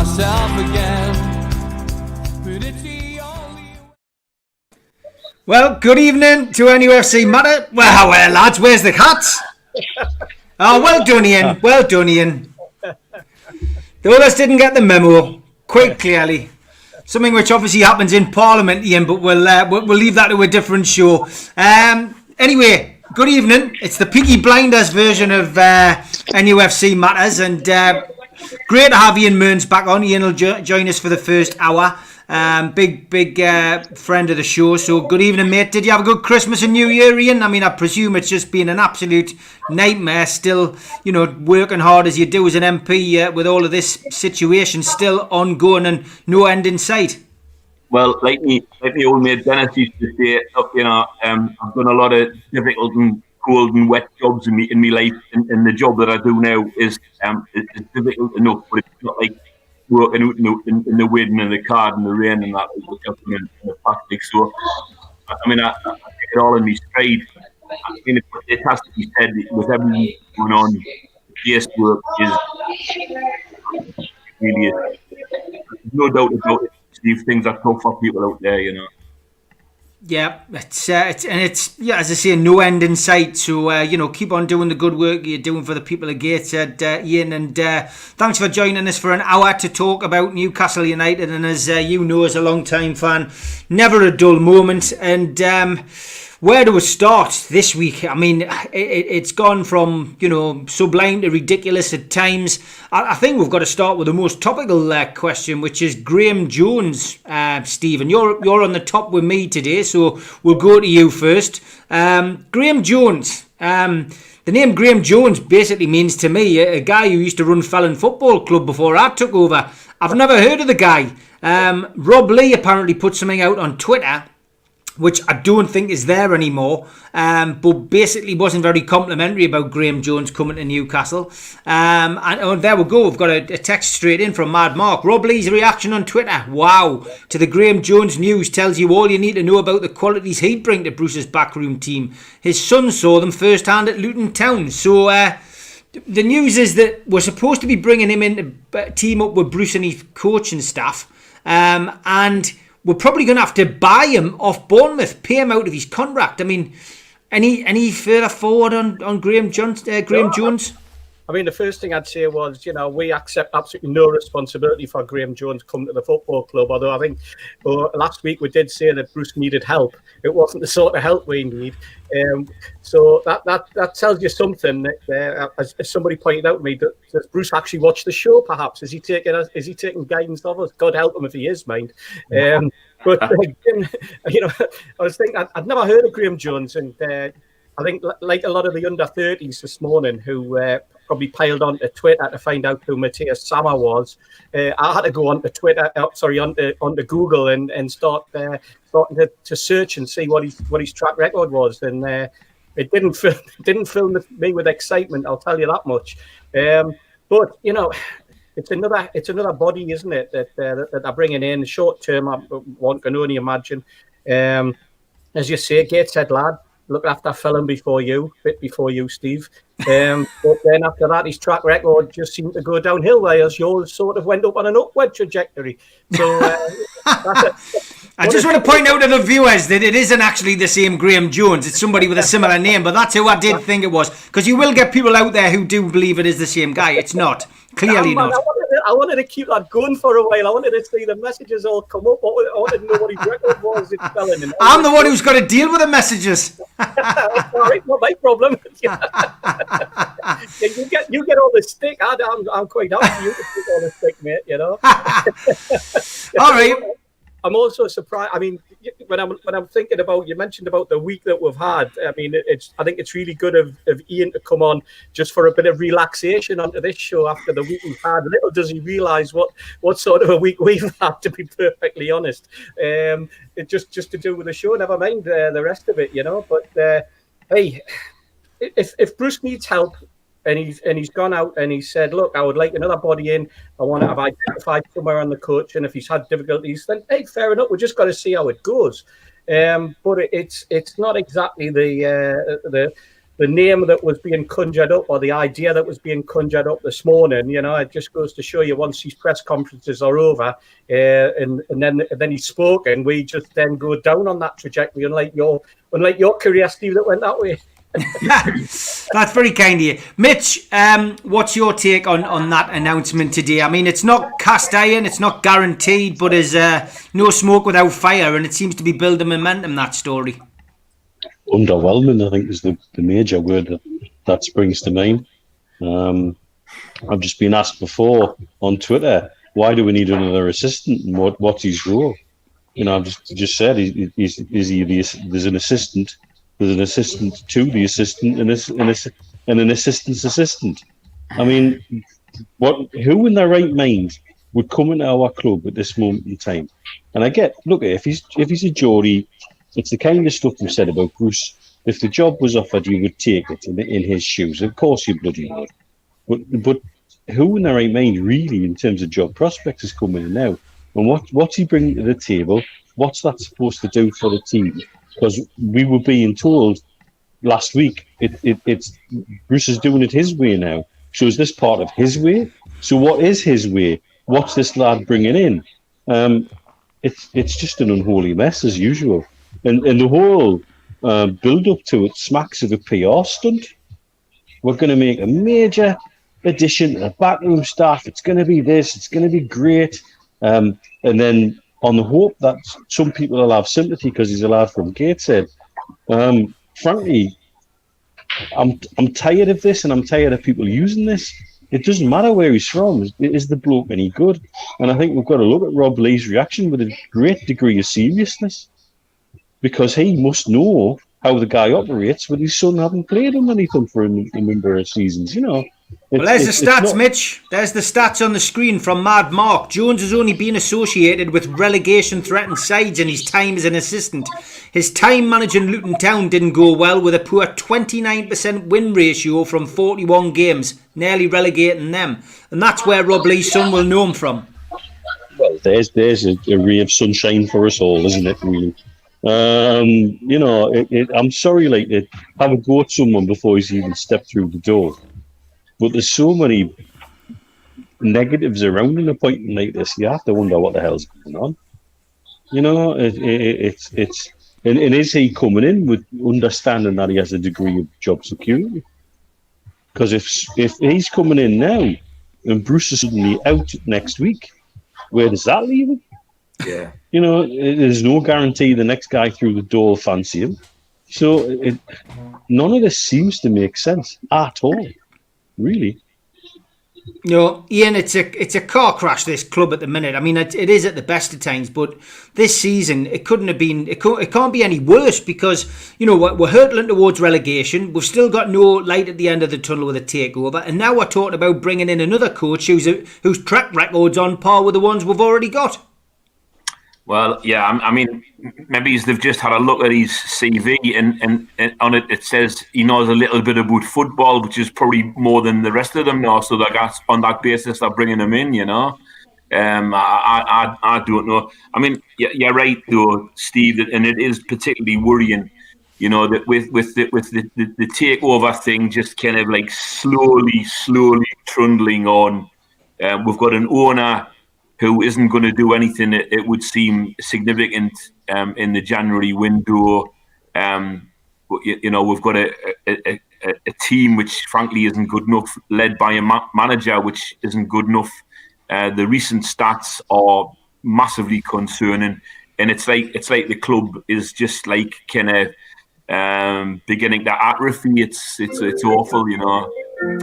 myself again. But it's the only... Well, good evening to NUFC Matter. Well, lads, where's the hats? Oh, well done, Ian. Well done, Ian. The others didn't get the memo quite clearly. Something which obviously happens in Parliament, Ian, but we'll leave that to a different show. Anyway, good evening. It's the Peaky Blinders version of NUFC Matters, and great to have Ian Mearns back on. Ian will join us for the first hour. Big friend of the show. So good evening, mate. Did you have a good Christmas and New Year, Ian? I mean, I presume it's just been an absolute nightmare. Still, working hard as you do as an MP with all of this situation still ongoing and no end in sight. Well, like me old mate Dennis used to say, look, I've done a lot of difficult and cold and wet jobs in my life, and the job that I do now is difficult enough, but it's not like working out in the wind and the card and the rain and that, in the plastic. So, I mean, I take it all in my stride. I mean, it has to be said, with everything going on, the case work is really, there's no doubt about it. These things are tough for people out there, Yeah, it's as I say, no end in sight. So keep on doing the good work you're doing for the people of Gateshead, Ian. And thanks for joining us for an hour to talk about Newcastle United. And as you know, as a long-time fan, never a dull moment. And where do we start this week? I mean, it's gone from sublime to ridiculous at times. I think we've got to start with the most topical question, which is Graham Jones. Stephen, you're on the top with me today, so we'll go to you first. Graham Jones. The name Graham Jones basically means to me a guy who used to run Felon Football Club before I took over. I've never heard of the guy. Rob Lee apparently put something out on Twitter, which I don't think is there anymore, but basically wasn't very complimentary about Graham Jones coming to Newcastle. And there we go, we've got a text straight in from Mad Mark. Rob Lee's reaction on Twitter: wow, to the Graham Jones news tells you all you need to know about the qualities he'd bring to Bruce's backroom team. His son saw them firsthand at Luton Town. So the news is that we're supposed to be bringing him in to team up with Bruce and his coaching staff, and we're probably going to have to buy him off Bournemouth, pay him out of his contract. I mean, any further forward on Graham Jones? I mean, the first thing I'd say was, we accept absolutely no responsibility for Graham Jones coming to the football club. Although I think last week we did say that Bruce needed help. It wasn't the sort of help we need. So that tells you something. As somebody pointed out to me, does Bruce actually watch the show? Perhaps is he taking guidance of us? God help him if he is, mind. But I was thinking I'd never heard of Graham Jones, and I think like a lot of the under 30s this morning who probably piled onto Twitter to find out who Matthias Sammer was. I had to go onto Twitter, onto Google and start starting to search and see what his track record was, and it didn't fill me with excitement. I'll tell you that much. But it's another body, isn't it, that they're bringing in short term. One can only imagine. As you say, Gateshead lad. Look after Felon before you, Steve. But then after that, his track record just seemed to go downhill, whereas yours sort of went up on an upward trajectory. So I just want to point out to the viewers that it isn't actually the same Graham Jones. It's somebody with a similar name, but that's who I did think it was. Because you will get people out there who do believe it is the same guy. It's not. Clearly not. I wanted to keep that going for a while. I wanted to see the messages all come up. I wanted to know what his record was. I'm the one who's got to deal with the messages. Sorry, not my problem. You get all the stick. I'm quite happy you to take all the stick, mate. All right. I'm also surprised. I mean, when I'm thinking about, you mentioned about the week that we've had. I mean, I think it's really good of Ian to come on just for a bit of relaxation onto this show after the week we've had. Little does he realise what sort of a week we've had, to be perfectly honest. It just to do with the show. Never mind the rest of it, But hey, if Bruce needs help, and he's gone out and he said, look, I would like another body in. I want to have identified somewhere on the coach. And if he's had difficulties, then hey, fair enough. We just got to see how it goes. But it's not exactly the the name that was being conjured up, or the idea that was being conjured up this morning, it just goes to show you, once these press conferences are over, and then he's spoken, we just then go down on that trajectory, unlike your career, Steve, that went that way. That's very kind of you. Mitch, what's your take on that announcement today? I mean, it's not cast iron, it's not guaranteed, but there's no smoke without fire, and it seems to be building momentum, that story. Underwhelming, I think, is the major word that springs to mind. I've just been asked before on Twitter, why do we need another assistant, and what's his role? I've just said, there's an assistant. There's an assistant to the assistant and an assistant's assistant. I mean, who in their right mind would come into our club at this moment in time? And if he's a Geordie, it's the kind of stuff we said about Bruce. If the job was offered, you would take it in his shoes. Of course you bloody would. But who in their right mind, really, in terms of job prospects, is coming in now? And what's he bringing to the table? What's that supposed to do for the team? Because we were being told last week it's Bruce is doing it his way now. So is this part of his way? So what is his way? What's this lad bringing in? It's just an unholy mess as usual, and the whole build up to it smacks of a PR stunt. We're going to make a major addition to the backroom staff. It's going to be this. It's going to be great, and then, on the hope that some people will have sympathy because he's a lad from Gateshead. Frankly, I'm tired of this, and I'm tired of people using this. It doesn't matter where he's from. Is the bloke any good? And I think we've got to look at Rob Lee's reaction with a great degree of seriousness, because he must know how the guy operates, with his son having played underneath him for a number of seasons, Well, there's the stats, Mitch. There's the stats on the screen from Mad Mark. Jones has only been associated with relegation-threatened sides in his time as an assistant. His time managing Luton Town didn't go well, with a poor 29% win ratio from 41 games, nearly relegating them. And that's where Rob Lee's son will know him from. Well, there's a ray of sunshine for us all, isn't it, really? I'm sorry, to have a go at someone before he's even stepped through the door. But there's so many negatives around an appointment like this. You have to wonder what the hell's going on. It's and is he coming in with understanding that he has a degree of job security? Because if he's coming in now and Bruce is suddenly out next week, where does that leave him? Yeah. There's no guarantee the next guy through the door will fancy him. So none of this seems to make sense at all. Really? Ian, it's a car crash, this club at the minute. I mean, it is at the best of times, but this season it couldn't have been. It can't be any worse, because we're hurtling towards relegation. We've still got no light at the end of the tunnel with a takeover, and now we're talking about bringing in another coach whose track record's on par with the ones we've already got. Well, yeah, I mean, maybe they've just had a look at his CV, and on it says he knows a little bit about football, which is probably more than the rest of them know. So on that basis, they're bringing him in. I don't know. I mean, you're right though, Steve, and it is particularly worrying. That with the takeover thing just kind of like slowly trundling on. We've got an owner who isn't going to do anything it would seem significant in the January window. But, we've got a team which frankly isn't good enough, led by a manager which isn't good enough. The recent stats are massively concerning, and it's like the club is just like kind of beginning to atrophy. It's awful, and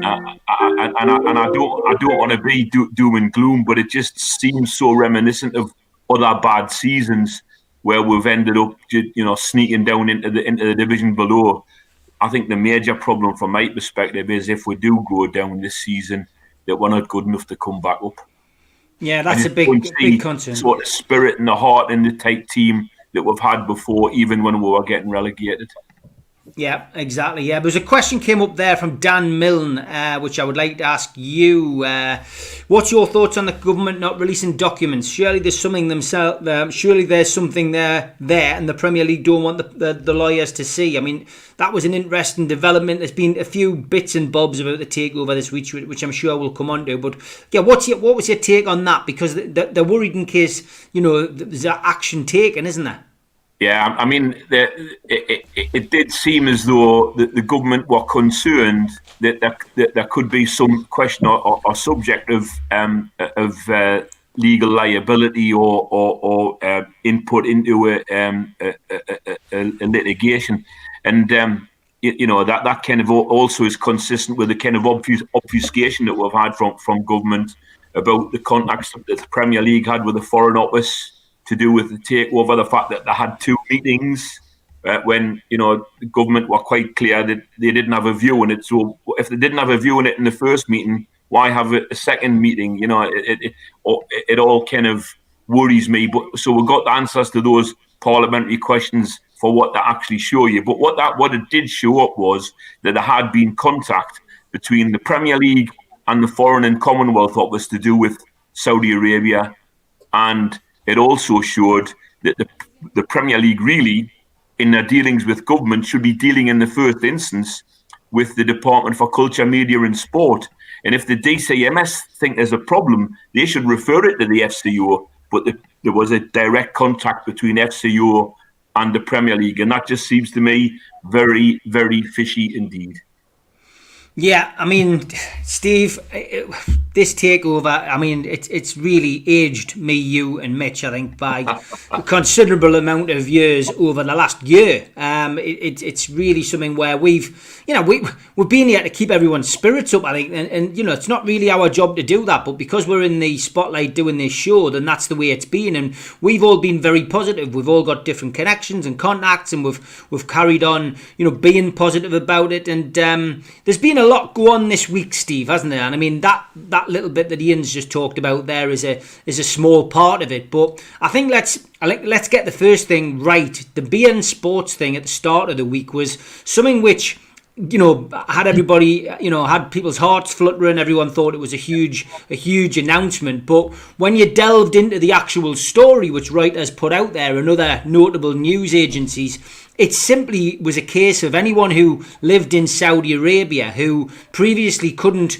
I don't want to be doom and gloom, but it just seems so reminiscent of other bad seasons where we've ended up, sneaking down into the division below. I think the major problem from my perspective is if we do go down this season, that we're not good enough to come back up. Yeah, that's a big concern. Sort of spirit and the heart in the type team that we've had before, even when we were getting relegated. Yeah, exactly. Yeah, there's a question came up there from Dan Milne, which I would like to ask you. What's your thoughts on the government not releasing documents? Surely there's something themselves. Surely there's something there, and the Premier League don't want the lawyers to see. I mean, that was an interesting development. There's been a few bits and bobs about the takeover this week, which I'm sure we'll come on to. But yeah, what was your take on that? Because they're worried in case there's action taken, isn't there? Yeah, I mean, it did seem as though the government were concerned that there could be some question or subject of legal liability or input into a litigation, and that kind of also is consistent with the kind of obfuscation that we've had from government about the contacts that the Premier League had with the Foreign Office to do with the takeover, the fact that they had two meetings when the government were quite clear that they didn't have a view on it. So if they didn't have a view on it in the first meeting, why have a second meeting? It all kind of worries me. But so we got the answers to those parliamentary questions for what they actually show you. But what it did show up was that there had been contact between the Premier League and the Foreign and Commonwealth Office to do with Saudi Arabia, and it also showed that the Premier League really, in their dealings with government, should be dealing in the first instance with the Department for Culture, Media and Sport. And if the DCMS think there's a problem, they should refer it to the FCO. But there was a direct contact between FCO and the Premier League. And that just seems to me very, very fishy indeed. Yeah, I mean, Steve, this takeover, I mean, it's really aged me, you and Mitch, I think, by a considerable amount of years over the last year. It's really something where we've been here to keep everyone's spirits up, I think, and it's not really our job to do that, but because we're in the spotlight doing this show, then that's the way it's been, and we've all been very positive. We've all got different connections and contacts, and we've carried on, being positive about it, and there's been a lot go on this week, Steve, hasn't there? And I mean that little bit that Ian's just talked about there is a small part of it. But I think let's get the first thing right. The BN Sports thing at the start of the week was something which had everybody, had people's hearts fluttering. Everyone thought it was a huge announcement. But when you delved into the actual story, which Reuters put out there and other notable news agencies, it simply was a case of anyone who lived in Saudi Arabia who previously couldn't,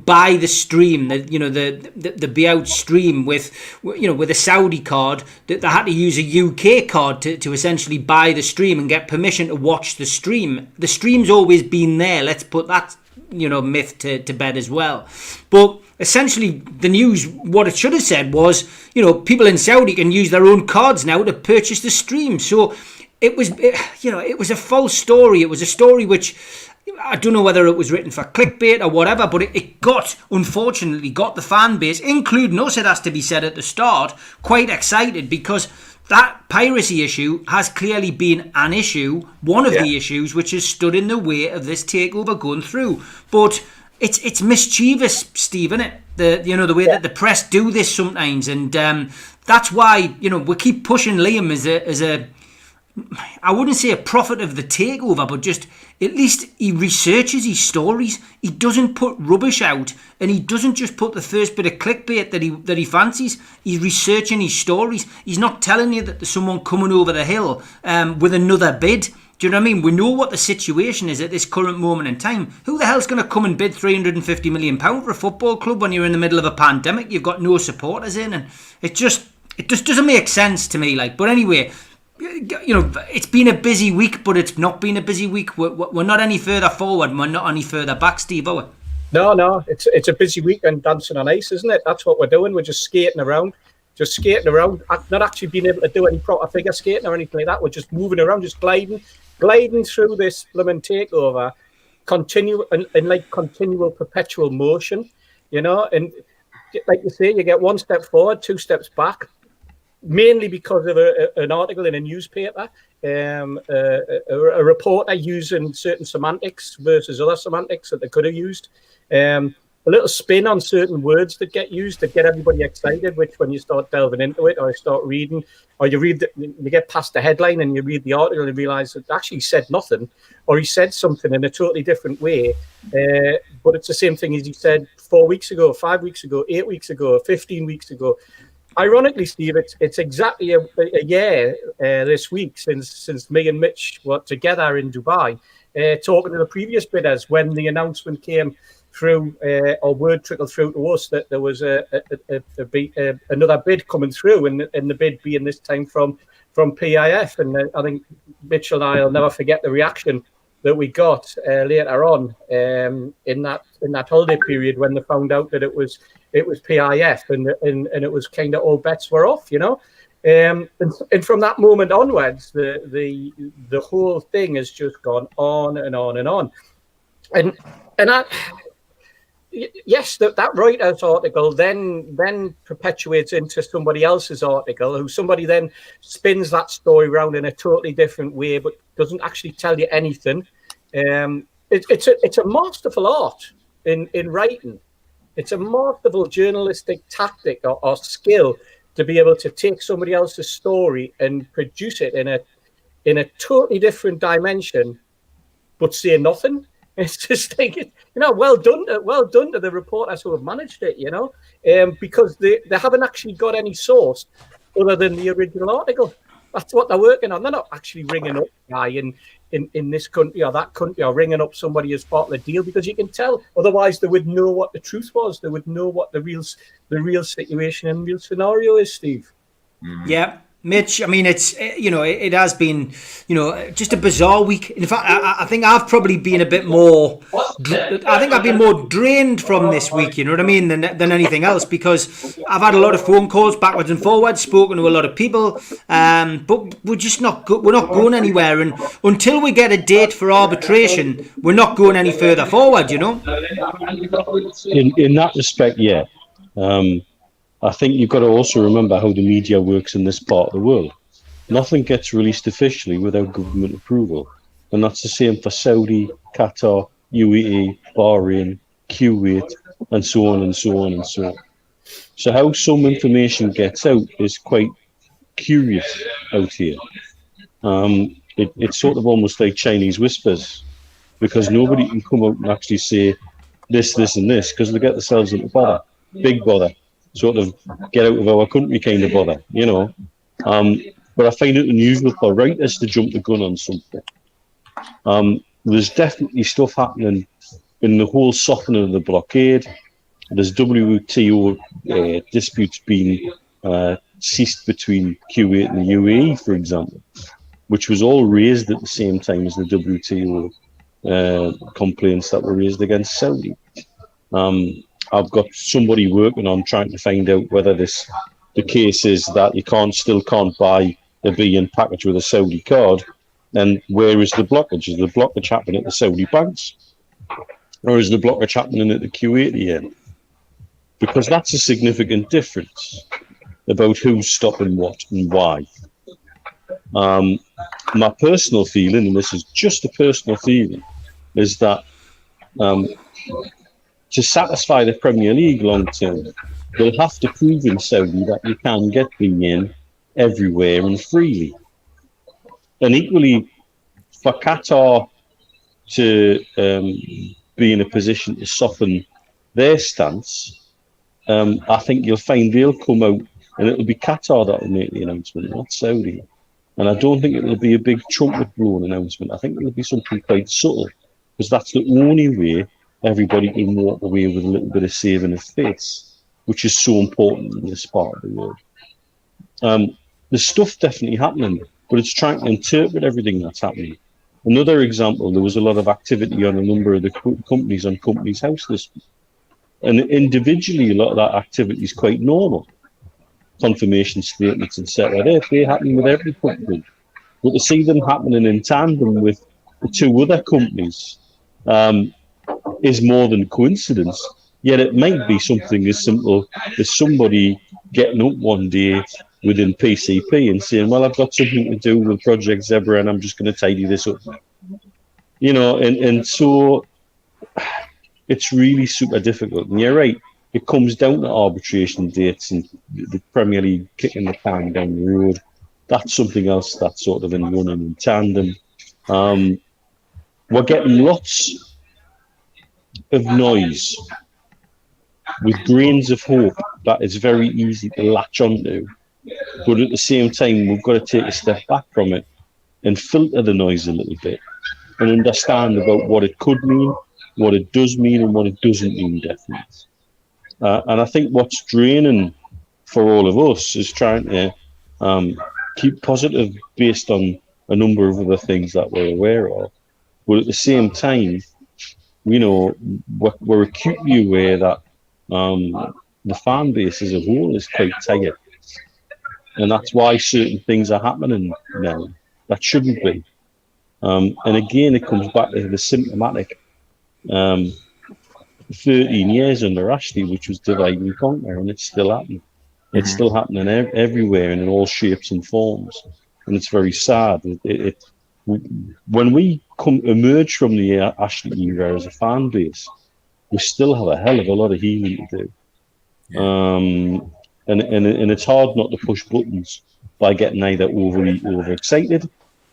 buy the stream, the be out stream with a Saudi card, that they had to use a UK card to essentially buy the stream and get permission to watch the stream. The stream's always been there. Let's put that, myth to bed as well. But essentially, the news, what it should have said was, people in Saudi can use their own cards now to purchase the stream. So it was a false story. It was a story which, I don't know whether it was written for clickbait or whatever, but it unfortunately got the fan base, including us, it has to be said at the start, quite excited, because that piracy issue has clearly been an issue, one of the issues which has stood in the way of this takeover going through. But it's mischievous, Steve, isn't it? The way that the press do this sometimes, and that's why we keep pushing Liam as a I wouldn't say a prophet of the takeover, but just at least he researches his stories. He doesn't put rubbish out, and he doesn't just put the first bit of clickbait that he fancies. He's researching his stories. He's not telling you that there's someone coming over the hill with another bid. Do you know what I mean? We know what the situation is at this current moment in time. Who the hell's going to come and bid £350 million for a football club when you're in the middle of a pandemic? You've got no supporters in, and it just doesn't make sense to me. But anyway, it's been a busy week, but it's not been a busy week. We're not any further forward. We're not any further back, Steve, are we? No, it's a busy week and dancing on ice, isn't it? That's what we're doing. We're just skating around, not actually being able to do any proper figure skating or anything like that. We're just moving around, just gliding through this blooming takeover, in continual perpetual motion, and like you say, you get one step forward, two steps back, mainly because of an article in a newspaper, a reporter using certain semantics versus other semantics that they could have used. spin on certain words that get used that get everybody excited, which when you start delving into it or you start reading, or you get past the headline and you read the article and realize that actually he said nothing, or he said something in a totally different way, but it's the same thing as he said 4 weeks ago, 5 weeks ago, 8 weeks ago, 15 weeks ago. Ironically, Steve, it's exactly a year this week since me and Mitch were together in Dubai, talking to the previous bidders when the announcement came through, or word trickled through to us that there was another bid coming through, and the bid being this time from PIF. And I think Mitchell and I will never forget the reaction that we got later on in that holiday period when they found out that it was PIF, and it was kind of all bets were off, you know. And from that moment onwards, the whole thing has just gone on and on and on, and I. Yes, that Reuters article then perpetuates into somebody else's article, who somebody then spins that story around in a totally different way, but doesn't actually tell you anything. It's a masterful art in writing. It's a masterful journalistic tactic or skill to be able to take somebody else's story and produce it in a totally different dimension, but say nothing. It's just like, you know, well done to the reporters who have managed it, you know, because they haven't actually got any source other than the original article. That's what they're working on. They're not actually ringing up a guy in this country or that country, or ringing up somebody as part of the deal, because you can tell. Otherwise, they would know what the truth was. They would know what the real situation and real scenario is, Steve. Yeah. Mitch, I mean, it's, you know, it has been, you know, just a bizarre week. In fact, I think I've probably been a bit more, I've been more drained from this week, you know what I mean, than anything else, because I've had a lot of phone calls backwards and forwards, spoken to a lot of people, but we're just we're not going anywhere. And until we get a date for arbitration, we're not going any further forward, you know. In that respect, yeah. I think you've got to also remember how the media works in this part of the world. Nothing gets released officially without government approval. And that's the same for Saudi, Qatar, UAE, Bahrain, Kuwait, and so on and so on and so on. So how some information gets out is quite curious out here. It's sort of almost like Chinese whispers, because nobody can come out and actually say this, this, and this, because they get themselves into bother, big bother. Sort of get out of our country kind of bother, you know. But I find it unusual for writers to jump the gun on something. There's definitely stuff happening in the whole softening of the blockade. There's WTO disputes being ceased between Kuwait and the UAE, for example, which was all raised at the same time as the WTO complaints that were raised against Saudi. I've got somebody working on trying to find out whether the case is that you still can't buy a being package with a Saudi card, and where is the blockage? Is the blockage happening at the Saudi banks, or is the blockage happening at the Kuwaiti end? Because that's a significant difference about who's stopping what and why. My personal feeling, and this is just a personal feeling, is that to satisfy the Premier League long term, they'll have to prove in Saudi that you can get in everywhere and freely. And equally, for Qatar to be in a position to soften their stance, I think you'll find they'll come out and it'll be Qatar that will make the announcement, not Saudi. And I don't think it'll be a big trumpet-blown announcement. I think it'll be something quite subtle, because that's the only way everybody can walk away with a little bit of saving of face, which is so important in this part of the world. There's stuff definitely happening, but it's trying to interpret everything that's happening. Another example, there was a lot of activity on a number of the companies on Companies House this week. And individually, a lot of that activity is quite normal. Confirmation statements, etc. They happen with every company. But to see them happening in tandem with the two other companies is more than coincidence. Yet it might be something as simple as somebody getting up one day within PCP and saying, well, I've got something to do with Project Zebra and I'm just going to tidy this up. You know, and so it's really super difficult. And you're right, it comes down to arbitration dates and the Premier League kicking the can down the road. That's something else that's sort of in running in tandem. We're getting lots of noise with grains of hope that is very easy to latch onto. But at the same time, we've got to take a step back from it and filter the noise a little bit and understand about what it could mean, what it does mean, and what it doesn't mean, definitely. And I think what's draining for all of us is trying to keep positive based on a number of other things that we're aware of. But at the same time, you know, we're acutely aware that the fan base as a whole is quite tired. And that's why certain things are happening now that shouldn't be. And again, it comes back to the symptomatic 13 years under Ashley, which was divide and conquer, and it's still happening. It's still happening everywhere and in all shapes and forms. And it's very sad. When we emerge from the Ashley era as a fan base, we still have a hell of a lot of healing to do. And it's hard not to push buttons by getting either overly overexcited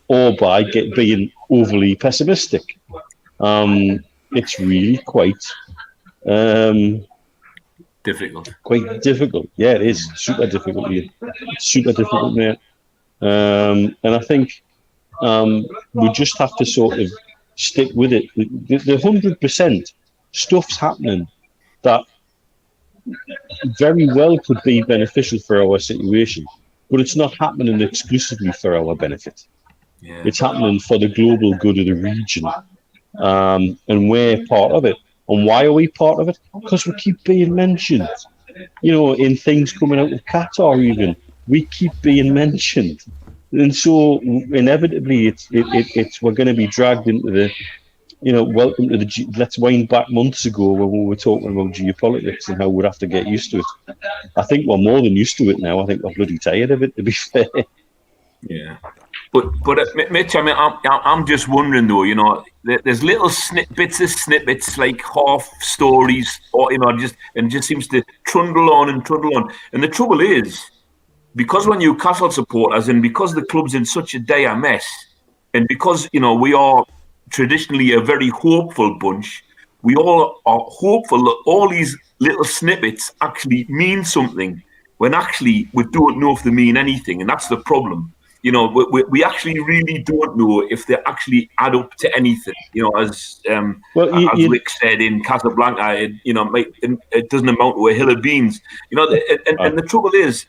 or by being overly pessimistic. It's really quite difficult. Quite difficult. Yeah, it is super difficult. It's super difficult, mate. And I think we just have to sort of stick with it. The 100% stuff's happening that very well could be beneficial for our situation, but it's not happening exclusively for our benefit. Yeah. It's happening for the global good of the region, and we're part of it. And why are we part of it? Because we keep being mentioned. You know, in things coming out of Qatar, even we keep being mentioned, and so inevitably, it's we're going to be dragged into the. You know, welcome to the. Let's wind back months ago when we were talking about geopolitics and how we'd have to get used to it. I think we're more than used to it now. I think we're bloody tired of it, to be fair. Yeah, but Mitch, I mean, I'm just wondering though. You know, there's little snippets like half stories, or you know, just seems to trundle on. And the trouble is, because we're Newcastle supporters, and because the club's in such a dire mess, and because you know we are traditionally a very hopeful bunch, we all are hopeful that all these little snippets actually mean something, when actually we don't know if they mean anything, and that's the problem. You know, we actually really don't know if they actually add up to anything. You know, as Rick said in Casablanca, it doesn't amount to a hill of beans. You know, and the trouble is,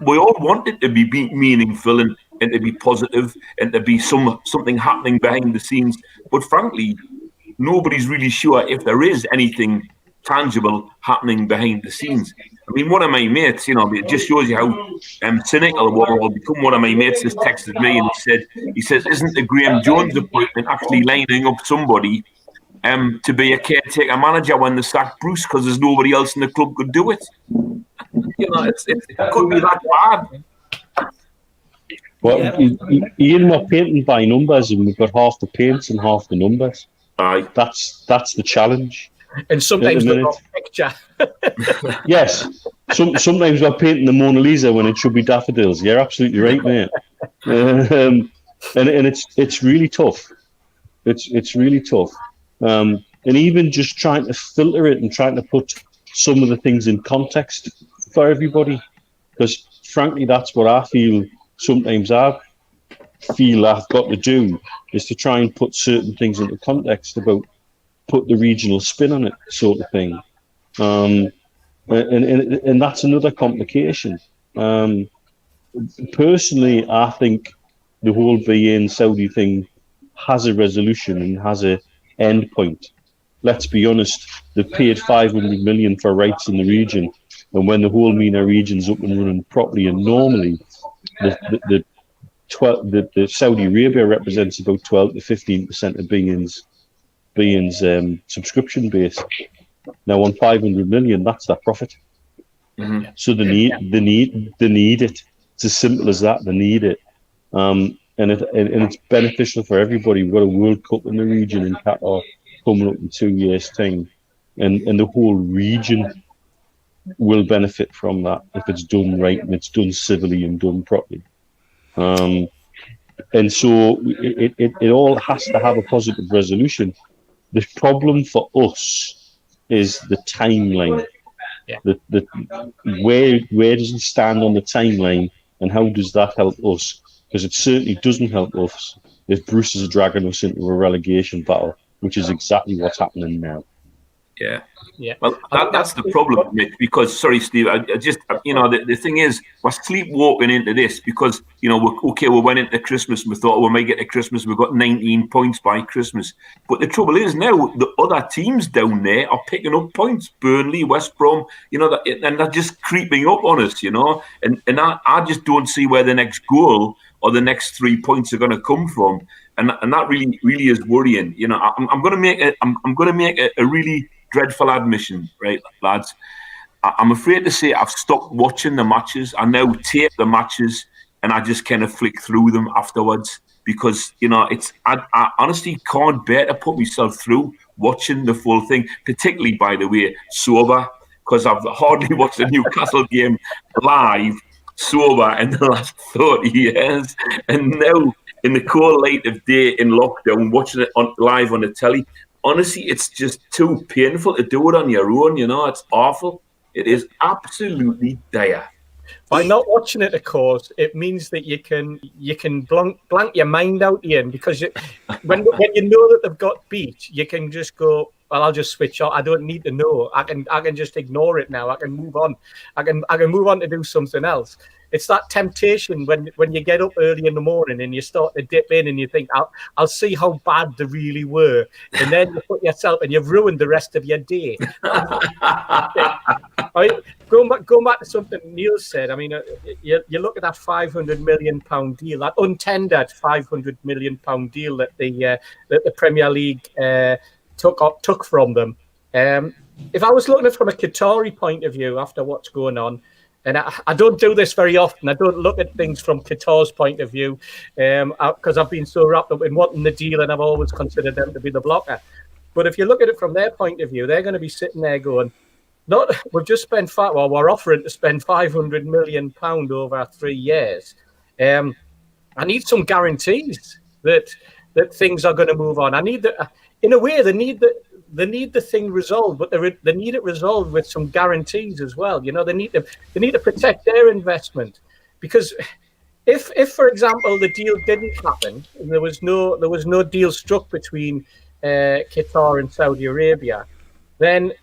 we all want it to be meaningful and to be positive and to be something happening behind the scenes. But frankly, nobody's really sure if there is anything tangible happening behind the scenes. I mean, one of my mates, you know, it just shows you how cynical we're all become. One of my mates has texted me and he says, isn't the Graham Jones appointment actually lining up somebody to be a caretaker manager when they sack Bruce because there's nobody else in the club could do it? You know, it could be that bad. Well, Ian, we're painting by numbers, and we've got half the paints and half the numbers. Aye. That's the challenge. And sometimes the wrong picture. Yes. Sometimes we're painting the Mona Lisa when it should be daffodils. You're absolutely right, mate. And it's really tough. It's really tough. And even just trying to filter it and trying to put some of the things in context for everybody, because frankly, that's what I feel. Sometimes I feel I've got to do is to try and put certain things into context about put the regional spin on it, sort of thing. And that's another complication. Personally, I think the whole VA and Saudi thing has a resolution and has a end point. Let's be honest, they've paid 500 million for rights in the region, and when the whole MENA region's up and running properly and normally, the Saudi Arabia represents about 12 to 15% of Being's subscription base. Now on 500 million, that's their profit. Mm-hmm. So they need it. It's as simple as that. They need it, and it's beneficial for everybody. We've got a World Cup in the region in Qatar coming up in 2 years' time. and the whole region will benefit from that if it's done right and it's done civilly and done properly. And so it all has to have a positive resolution. The problem for us is the timeline. The where does it stand on the timeline, and how does that help us? Because it certainly doesn't help us if Bruce is dragging us into a relegation battle, which is exactly what's happening now. Yeah. Yeah. Well, that's the problem, Mitch, because, sorry, Steve, I just, the thing is, we're sleepwalking into this because, we went into Christmas and we thought, we might get to Christmas, we've got 19 points by Christmas. But the trouble is now, the other teams down there are picking up points, Burnley, West Brom, and they're just creeping up on us, and I just don't see where the next goal or the next 3 points are going to come from. And that really is worrying. I'm going to make a really dreadful admission, right, lads. I'm afraid to say I've stopped watching the matches. I now tape the matches and I just kind of flick through them afterwards because, I honestly can't bear to put myself through watching the full thing, particularly, by the way, sober, because I've hardly watched a Newcastle game live sober in the last 30 years. And now, in the cold light of day in lockdown, watching it live on the telly, honestly, it's just too painful to do it on your own. It's awful. It is absolutely dire. By not watching it, of course, it means that you can blank your mind out, Ian, because when you know that they've got beat, you can just go, well, I'll just switch off. I don't need to know. I can just ignore it now. I can move on. I can move on to do something else. It's that temptation when you get up early in the morning and you start to dip in and you think, I'll see how bad they really were. And then you put yourself and you've ruined the rest of your day. Going back to something Neil said, I mean, you look at that £500 million deal, that untendered £500 million deal that the Premier League took from them. If I was looking at it from a Qatari point of view after what's going on, and I don't do this very often. I don't look at things from Qatar's point of view because I've been so wrapped up in wanting the deal and I've always considered them to be the blocker. But if you look at it from their point of view, they're going to be sitting there going, we've just spent we're offering to spend £500 million over 3 years. I need some guarantees that things are going to move on. In a way, they need the thing resolved, but they need it resolved with some guarantees as well. They need to protect their investment, because if for example the deal didn't happen and there was no deal struck between Qatar and Saudi Arabia, then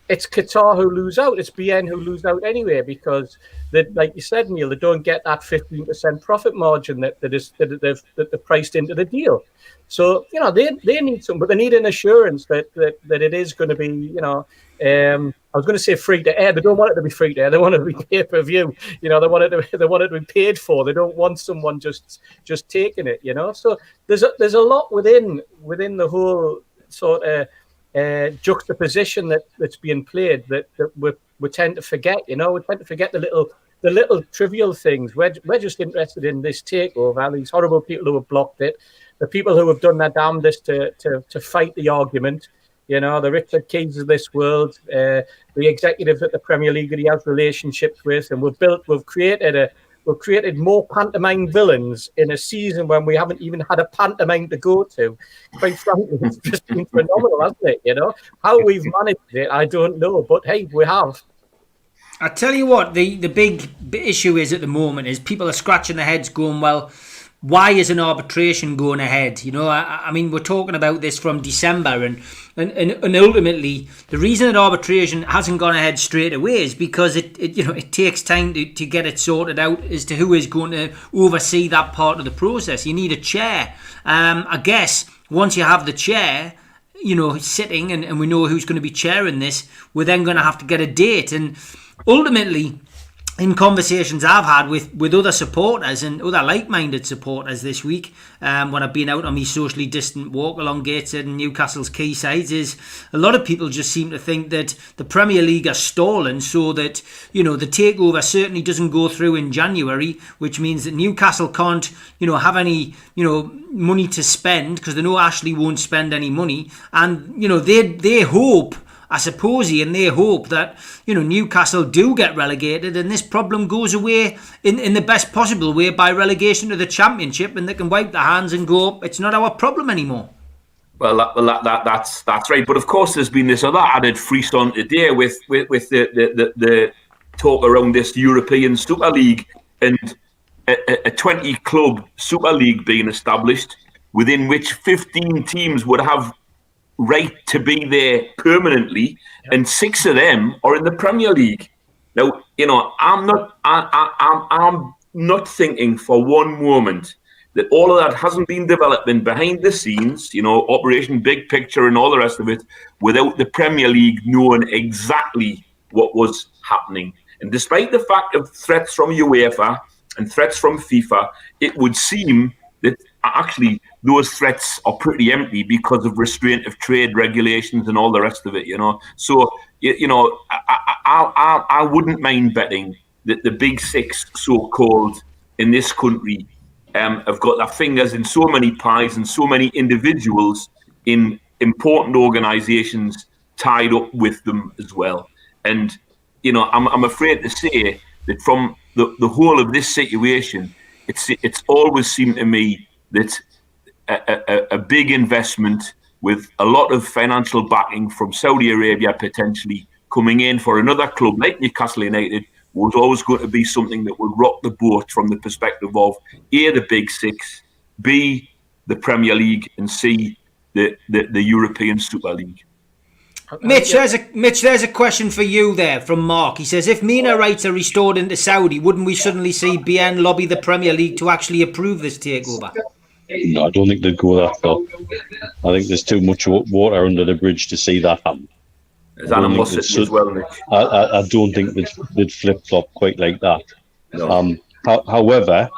it's Qatar who lose out. It's BN who lose out anyway, because like you said, Neil, they don't get that 15% profit margin that they've priced into the deal. So they need some, but they need an assurance that it is going to be. I was going to say free to air. They don't want it to be free to air. They want it to be pay per view. They want it to be paid for. They don't want someone just taking it. So there's a lot within the whole sort of juxtaposition that's being played that we tend to forget. We tend to forget the little trivial things. We're just interested in this takeover, these horrible people who have blocked it, the people who have done their damnedest to fight the argument. The Richard Keys of this world, the executives at the Premier League that he has relationships with, and we've created more pantomime villains in a season when we haven't even had a pantomime to go to. Quite frankly, it's just been phenomenal, hasn't it? How we've managed it, I don't know, but hey, we have. I tell you what, the big issue is at the moment is people are scratching their heads going, well, why is an arbitration going ahead? I mean, we're talking about this from December, and ultimately the reason that arbitration hasn't gone ahead straight away is because it takes time to get it sorted out as to who is going to oversee that part of the process. You need a chair. I guess once you have the chair, sitting and we know who's going to be chairing this, we're then going to have to get a date. And ultimately, in conversations I've had with other supporters and other like-minded supporters this week, when I've been out on my socially distant walk along Gateshead and Newcastle's quayside, is a lot of people just seem to think that the Premier League are stalling so that, the takeover certainly doesn't go through in January, which means that Newcastle can't, have any, money to spend because they know Ashley won't spend any money. And, they hope I suppose, and they hope that, Newcastle do get relegated and this problem goes away in the best possible way by relegation to the Championship, and they can wipe their hands and go, it's not our problem anymore. Well, that's right. But of course, there's been this other added frisson today with the talk around this European Super League and a 20-club Super League being established, within which 15 teams would have right to be there permanently, and 6 of them are in the Premier League. Now, I'm not thinking for one moment that all of that hasn't been developing behind the scenes, Operation Big Picture and all the rest of it, without the Premier League knowing exactly what was happening. And despite the fact of threats from UEFA and threats from FIFA, it would seem that actually those threats are pretty empty because of restraint of trade regulations and all the rest of it, So, I wouldn't mind betting that the big 6, so-called, in this country have got their fingers in so many pies and so many individuals in important organisations tied up with them as well. And, I'm afraid to say that from the whole of this situation, it's always seemed to me that a big investment with a lot of financial backing from Saudi Arabia potentially coming in for another club like Newcastle United was always going to be something that would rock the boat from the perspective of A, the Big 6, B, the Premier League, and C, the European Super League. Mitch, there's a question for you there from Mark. He says, if MENA rights are restored into Saudi, wouldn't we suddenly see BN lobby the Premier League to actually approve this takeover? No, I don't think they'd go that far. I think there's too much water under the bridge to see that happen. Is that a must as well, Nick? I don't think they'd flip-flop quite like that. No. However,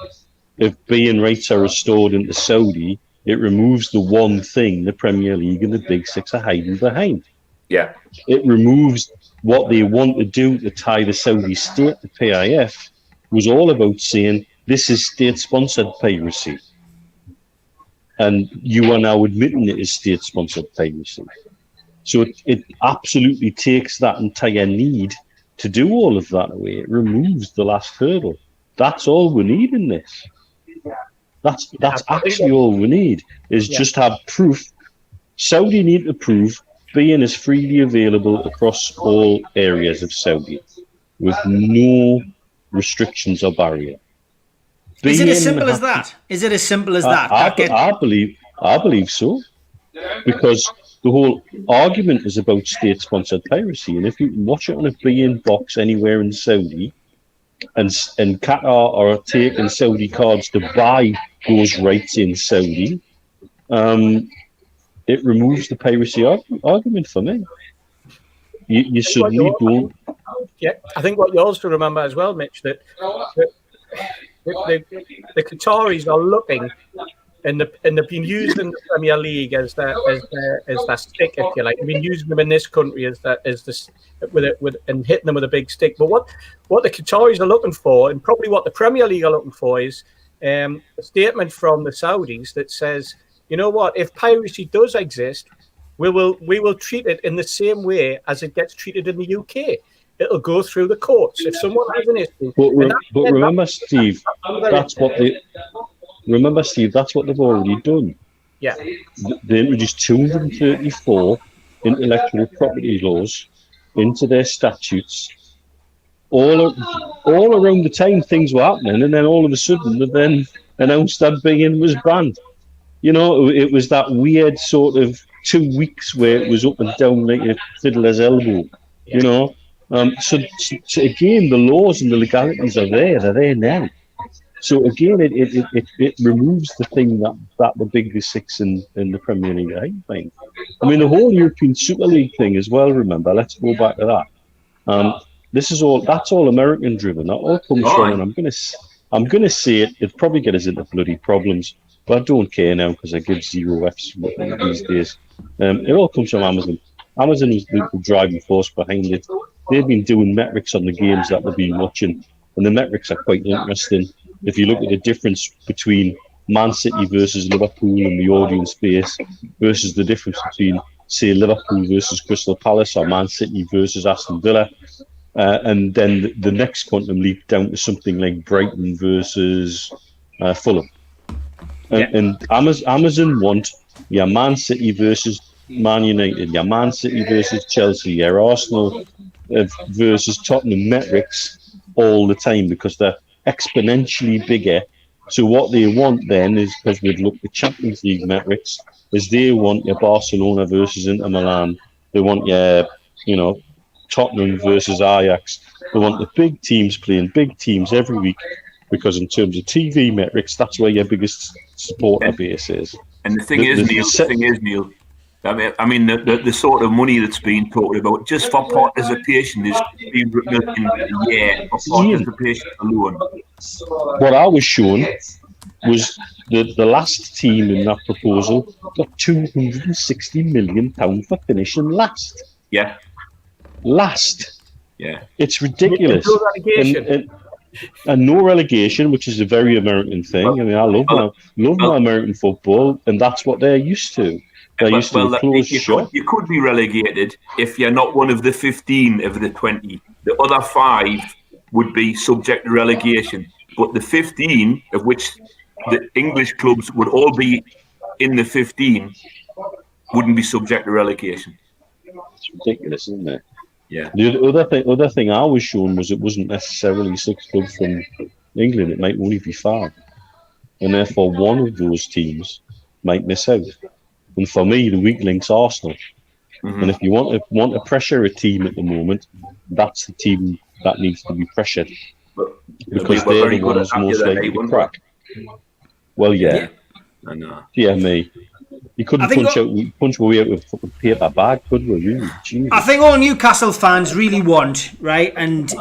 if BN rights are restored into Saudi, it removes the one thing the Premier League and the Big 6 are hiding behind. Yeah. It removes what they want to do to tie the Saudi state to PIF, was all about saying this is state-sponsored piracy. And you are now admitting it is state-sponsored piracy. So it absolutely takes that entire need to do all of that away. It removes the last hurdle. That's all we need in this. That's actually all we need, is just have proof. Saudi need to prove being is freely available across all areas of Saudi with no restrictions or barrier. Is it as simple as that? Is it as simple as that? I believe so, because the whole argument is about state-sponsored piracy, and if you can watch it on a beIN box anywhere in Saudi, and Qatar are taking Saudi cards to buy those rights in Saudi, it removes the piracy argument for me. You suddenly don't. Yeah, I think what you also remember as well, Mitch, that the Qataris are looking, and they've been using the Premier League as their stick, if you like. They've been using them in this country and hitting them with a big stick. But what the Qataris are looking for, and probably what the Premier League are looking for, is a statement from the Saudis that says, you know what, if piracy does exist, we will treat it in the same way as it gets treated in the UK. It'll go through the courts. If someone has an issue, but remember, Steve, that's what they've already done. Yeah, they introduced 234 intellectual property laws into their statutes. All around the time things were happening, and then all of a sudden they then announced that beIN was banned. It was that weird sort of 2 weeks where it was up and down like a fiddler's elbow. So again, the laws and the legalities are there. They're there now. So again, it removes the thing that the Big 6 in the Premier League are hiding. I mean, the whole European Super League thing as well. Remember, let's go back to that. That's all American driven. That all comes from, and I'm gonna say it. It'd probably get us into bloody problems. But I don't care now because I give 0 Fs these days. It all comes from Amazon. Amazon is the driving force behind it. They've been doing metrics on the games that they've been watching, and the metrics are quite interesting. If you look at the difference between Man City versus Liverpool in the audience base versus the difference between say Liverpool versus Crystal Palace or Man City versus Aston Villa, and then the next quantum leap down to something like Brighton versus Fulham. And Amazon want your Man City versus Man United, your Man City versus Chelsea, your Arsenal versus Tottenham metrics all the time because they're exponentially bigger. So what they want then is, because we'd look at Champions League metrics, is they want your Barcelona versus Inter Milan. They want your, Tottenham versus Ajax. They want the big teams playing big teams every week because in terms of TV metrics, that's where your biggest supporter base is. And the thing is, Neil, I mean, the sort of money that's being talked about just for participation is being written up in a year for participation alone. What I was shown was the last team in that proposal got £260 million for finishing last. Yeah. Last. Yeah. It's ridiculous. No relegation. And no relegation, which is a very American thing. I mean, I love my American football, and that's what they're used to. You could be relegated if you're not one of the 15 of the 20. The other 5 would be subject to relegation. But the 15, of which the English clubs would all be in the 15, wouldn't be subject to relegation. It's ridiculous, isn't it? Yeah. The other thing I was shown was it wasn't necessarily 6 clubs from England. It might only be 5. And therefore one of those teams might miss out. And for me, the weak link's Arsenal. Mm-hmm. And if you want to pressure a team at the moment, that's the team that needs to be pressured. Because they're the ones most likely to crack. Well, yeah. I know. Yeah, me. You couldn't punch away out with a paper bag, could we? Really? Jesus. I think all Newcastle fans really want, right? And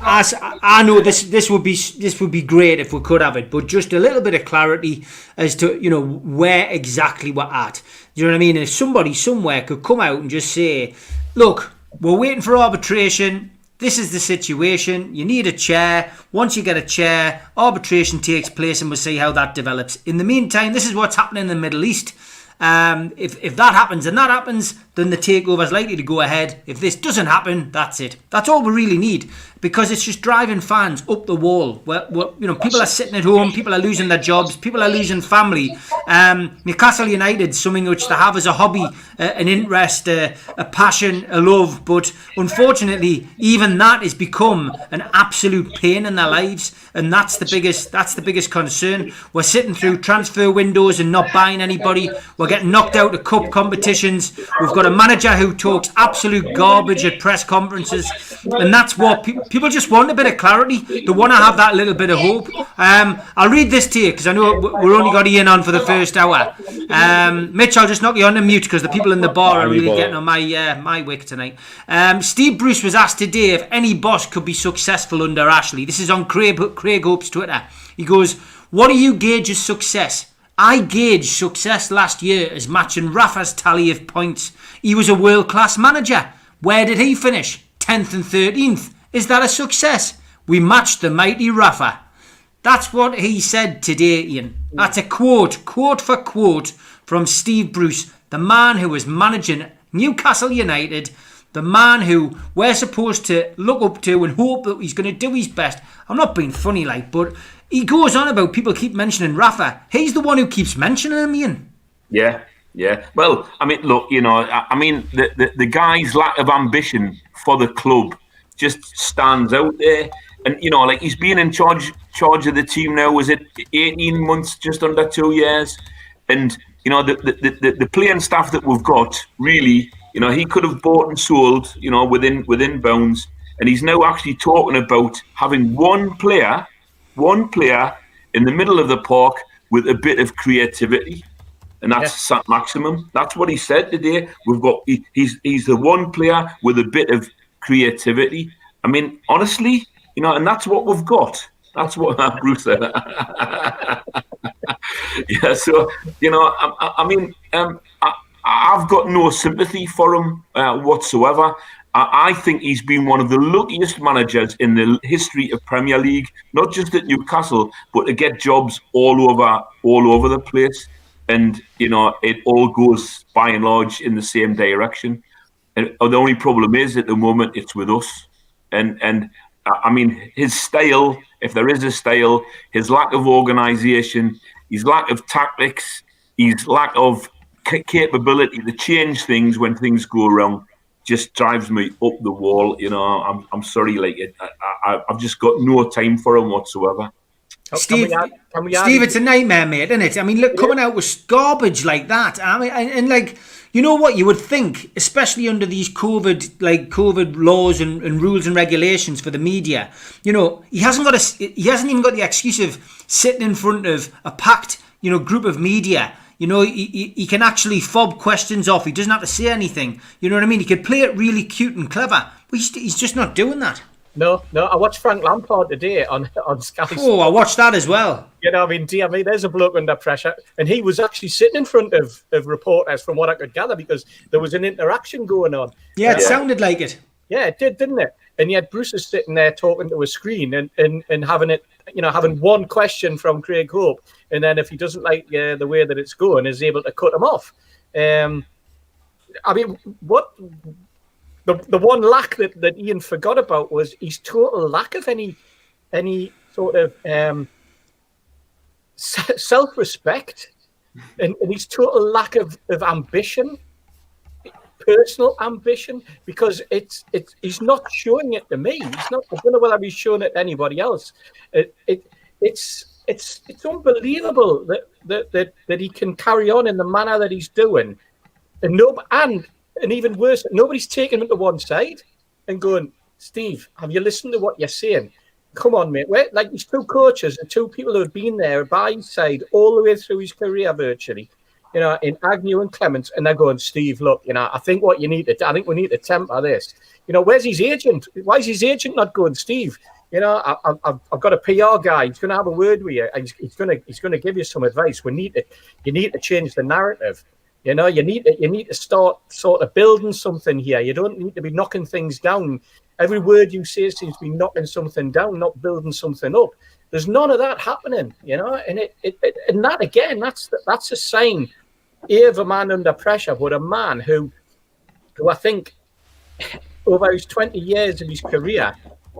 as I know, this would be great if we could have it, but just a little bit of clarity as to where exactly we're at. Do you know what I mean? And if somebody somewhere could come out and just say, "Look, we're waiting for arbitration. This is the situation. You need a chair. Once you get a chair, arbitration takes place and we'll see how that develops. In the meantime, this is what's happening in the Middle East. If that happens and that happens, then the takeover is likely to go ahead. If this doesn't happen, that's it. That's all we really need, because it's just driving fans up the wall. People are sitting at home, people are losing their jobs, people are losing family. Newcastle United, something which they have as a hobby, an interest, a passion, a love, but unfortunately, even that has become an absolute pain in their lives, and that's the biggest concern. We're sitting through transfer windows and not buying anybody. We're getting knocked out of cup competitions. We've got a manager who talks absolute garbage at press conferences, and that's what people just want. A bit of clarity. They want to have that little bit of hope. I'll read this to you because I know we're only got Ian on for the first hour. Mitch, I'll just knock you on the mute because the people in the bar are really getting on my wick tonight. Steve Bruce was asked today if any boss could be successful under Ashley. This is on Craig Hope's Twitter. He goes, "What do you gauge as success?" I gauged success last year as matching Rafa's tally of points. He was a world-class manager. Where did he finish? 10th and 13th. Is that a success? We matched the mighty Rafa. That's what he said today, Ian. That's a quote for quote, from Steve Bruce, the man who was managing Newcastle United, the man who we're supposed to look up to and hope that he's going to do his best. I'm not being funny, but he goes on about people keep mentioning Rafa. He's the one who keeps mentioning him, Ian. Yeah. Well, I mean, look, the guy's lack of ambition for the club just stands out there. And, he's been in charge of the team now, was it 18 months, just under 2 years? And, the playing staff that we've got, really, he could have bought and sold, within bounds. And he's now actually talking about having one player in the middle of the park with a bit of creativity, and that's St. Maximum. That's what he said today. He's the one player with a bit of creativity. I mean, honestly, and that's what we've got. That's what Bruce said. Yeah, so I've got no sympathy for him whatsoever. I think he's been one of the luckiest managers in the history of Premier League, not just at Newcastle, but to get jobs all over the place. and it all goes by and large in the same direction. And the only problem is, at the moment, it's with us. And I mean, his style, if there is a style, his lack of organisation, his lack of tactics, his lack of capability to change things when things go wrong, just drives me up the wall. I'm sorry, I've just got no time for him whatsoever. Steve, it's a nightmare, mate, isn't it? I mean, look, coming out with garbage like that. I mean, and like, you know what you would think, especially under these COVID laws and rules and regulations for the media. He hasn't even got the excuse of sitting in front of a packed, group of media. He can actually fob questions off. He doesn't have to say anything. You know what I mean? He could play it really cute and clever, but he's just not doing that. No. I watched Frank Lampard today on Sky. Oh, I watched that as well. There's a bloke under pressure, and he was actually sitting in front of reporters, from what I could gather, because there was an interaction going on. Yeah, it sounded like it. Yeah, it did, didn't it? And yet Bruce is sitting there talking to a screen and having it, having one question from Craig Hope, and then if he doesn't like the way that it's going, is able to cut him off. I mean, what the one lack that Ian forgot about was his total lack of any sort of self-respect, and his total lack of ambition, personal ambition, because he's not showing it to me. He's not. I don't know whether he's showing it to anybody else. It's unbelievable that he can carry on in the manner that he's doing, and even worse, nobody's taking him to one side and going, Steve, have you listened to what you're saying? Come on, mate. Like, these two coaches and two people who have been there by his side all the way through his career, virtually, in Agnew and Clements, and they're going, Steve, look, I think we need to temper this. Where's his agent? Why is his agent not going, Steve? I've got a PR guy. He's going to have a word with you. He's going to give you some advice. You need to change the narrative. You need to start sort of building something here. You don't need to be knocking things down. Every word you say seems to be knocking something down, not building something up. There's none of that happening, and and that again, that's a sign of a man under pressure, but a man who I think over his 20 years of his career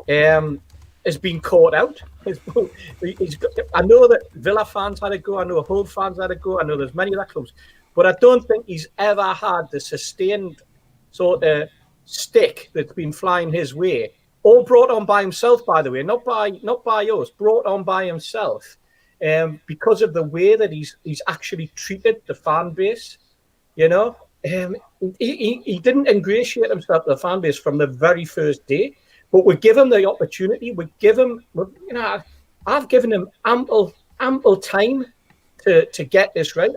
has been caught out. I know that Villa fans had a go. I know Hull fans had a go. I know there's many other clubs. But I don't think he's ever had the sustained sort of stick that's been flying his way. All brought on by himself, by the way, not by us. Brought on by himself, because of the way that he's actually treated the fan base. He didn't ingratiate himself to the fan base from the very first day. But we give him the opportunity. I've given him ample time to get this right.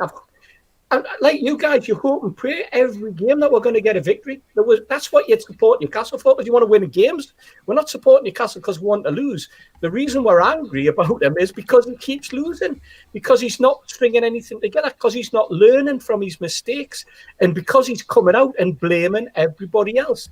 And like you guys, you hope and pray every game that we're going to get a victory. That's what you'd support Newcastle for, because you want to win games. We're not supporting Newcastle because we want to lose. The reason we're angry about him is because he keeps losing, because he's not stringing anything together, because he's not learning from his mistakes, and because he's coming out and blaming everybody else.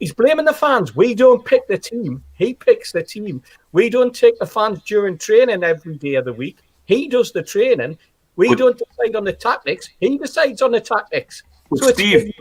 He's blaming the fans. We don't pick the team. He picks the team. We don't take the fans during training every day of the week. He does the training. We don't decide on the tactics. He decides on the tactics. So Steve,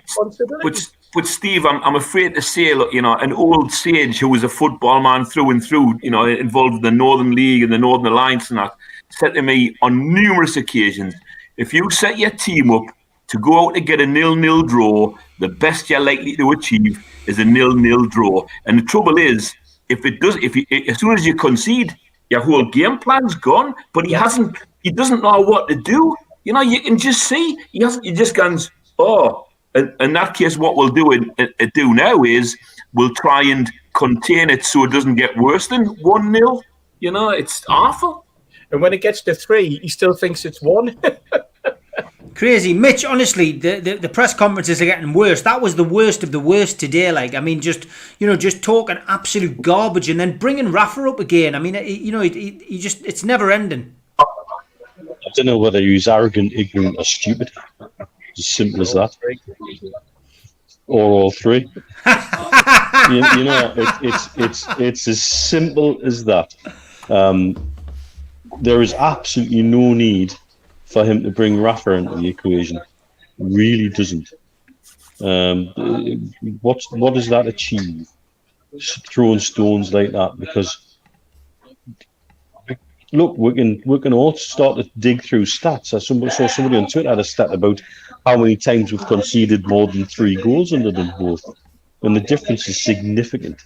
but Steve, I'm afraid to say, look, an old sage who was a football man through and through, involved in the Northern League and the Northern Alliance and that, said to me on numerous occasions, if you set your team up to go out to get a 0-0 draw, the best you're likely to achieve is a 0-0 draw. And the trouble is, as soon as you concede, your whole game plan's gone. But he doesn't know what to do. You can just see he just goes, in that case, what we'll do now is we'll try and contain it so it doesn't get worse than 1-0. It's awful. And when it gets to 3, he still thinks it's 1. Crazy. Mitch, honestly, the press conferences are getting worse. That was the worst of the worst today. Just talking absolute garbage and then bringing Rafa up again. I mean, he just, it's never ending. I don't know whether he's arrogant, ignorant or stupid. As simple as that. Or all three. It's as simple as that. There is absolutely no need for him to bring Rafa into the equation. Really doesn't. What does that achieve? Throwing stones like that, because look, we can all start to dig through stats. I saw somebody on Twitter had a stat about how many times we've conceded more than 3 goals under them both, and the difference is significant.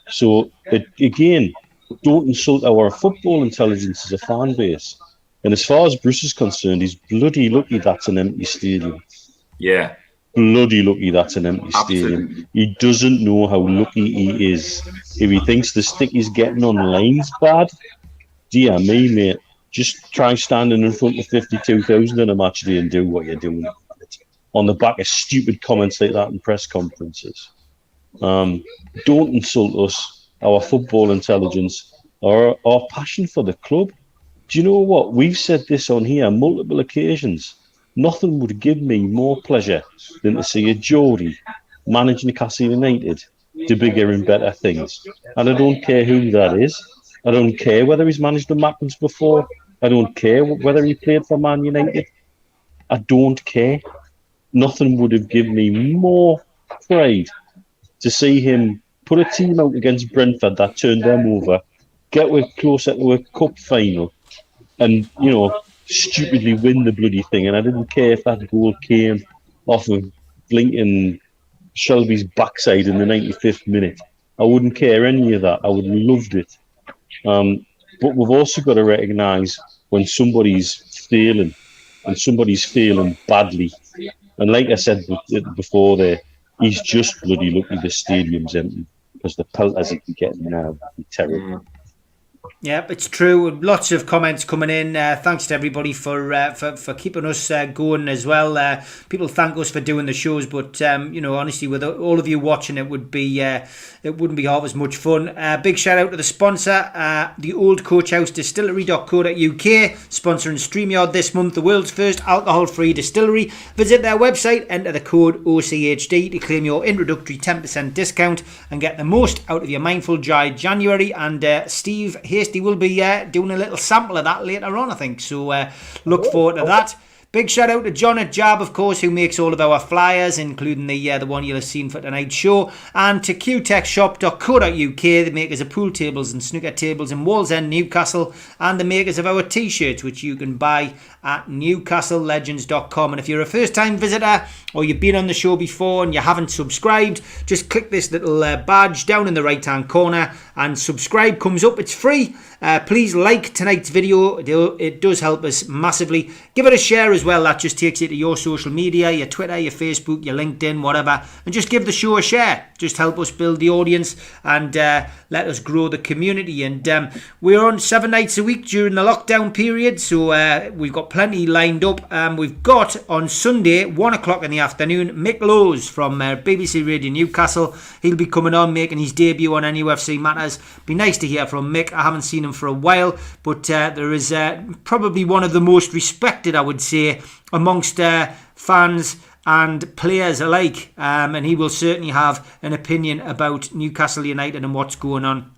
So again, don't insult our football intelligence as a fan base. And as far as Bruce is concerned, he's bloody lucky that's an empty stadium. Yeah. Bloody lucky that's an empty stadium. He doesn't know how lucky he is. If he thinks the stick he's getting on the line's bad, dear me, mate, just try standing in front of 52,000 in a match day and do what you're doing on the back of stupid comments like that in press conferences. Don't insult us, our football intelligence, or our passion for the club. Do you know what? We've said this on here on multiple occasions. Nothing would give me more pleasure than to see a Geordie manage Newcastle United to bigger and better things. And I don't care who that is. I don't care whether he's managed the Mackens before. I don't care whether he played for Man United. I don't care. Nothing would have given me more pride to see him put a team out against Brentford that turned them over, get closer to a cup final, and, you know, stupidly win the bloody thing. And I didn't care if that goal came off of blinking Shelby's backside in the 95th minute. I wouldn't care any of that. I would have loved it. But we've also got to recognise when somebody's failing, and somebody's failing badly. And like I said before there, he's just bloody lucky the stadium's empty, because the pelters he can get now would be terrible. Yeah, it's true. Lots of comments coming in. Thanks to everybody for keeping us going as well. People thank us for doing the shows, but you know, honestly, with all of you watching, it wouldn't be half as much fun. Big shout out to the sponsor, the Old Coach House Distillery.co.uk, sponsoring StreamYard this month, the world's first alcohol-free distillery. Visit their website, enter the code OCHD to claim your introductory 10% discount and get the most out of your Mindful Dry January. And Steve Hasty will be doing a little sample of that later on, I think. So look forward to that. Big shout out to John at Jab, of course, who makes all of our flyers, including the one you'll have seen for tonight's show, and to qtechshop.co.uk, the makers of pool tables and snooker tables in Wallsend, Newcastle, and the makers of our t-shirts, which you can buy at newcastlelegends.com. And if you're a first-time visitor or you've been on the show before and you haven't subscribed, just click this little badge down in the right-hand corner and subscribe comes up. It's free. Please like tonight's video. It does help us massively. Give it a share as well. That just takes you to your social media, your Twitter, your Facebook, your LinkedIn, whatever. And just give the show a share. Just help us build the audience and let us grow the community. And we're on 7 nights a week during the lockdown period. So we've got plenty lined up. We've got on Sunday, 1 o'clock in the afternoon, Mick Lowes from BBC Radio Newcastle. He'll be coming on, making his debut on NUFC Matters. Be nice to hear from Mick. I haven't seen him for a while, but there is probably one of the most respected, I would say, amongst fans and players alike, and he will certainly have an opinion about Newcastle United and what's going on.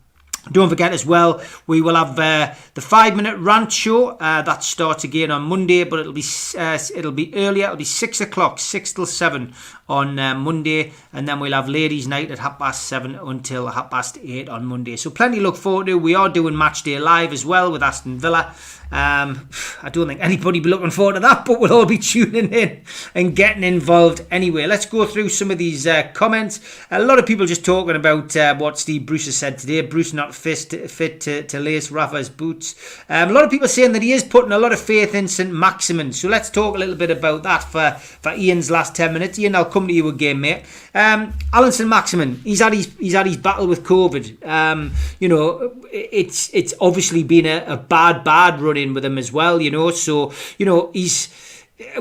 Don't forget as well, we will have the 5-minute rant show that starts again on Monday, but it'll be earlier. It'll be 6 o'clock, 6 till 7 on Monday, and then we'll have ladies' night at 7:30 until 8:30 on Monday. So plenty to look forward to. We are doing Match Day Live as well with Aston Villa. I don't think anybody will be looking forward to that, but we'll all be tuning in and getting involved anyway. Let's go through some of these comments. A lot of people just talking about what Steve Bruce has said today. Bruce not fit to lace Rafa's boots. A lot of people saying that he is putting a lot of faith in St Maximin. So let's talk a little bit about that for Ian's last 10 minutes. Ian, I'll come to you again, mate. Alan St Maximin, he's had his battle with COVID. You know, it's obviously been a bad run in with him as well, you know. So, you know,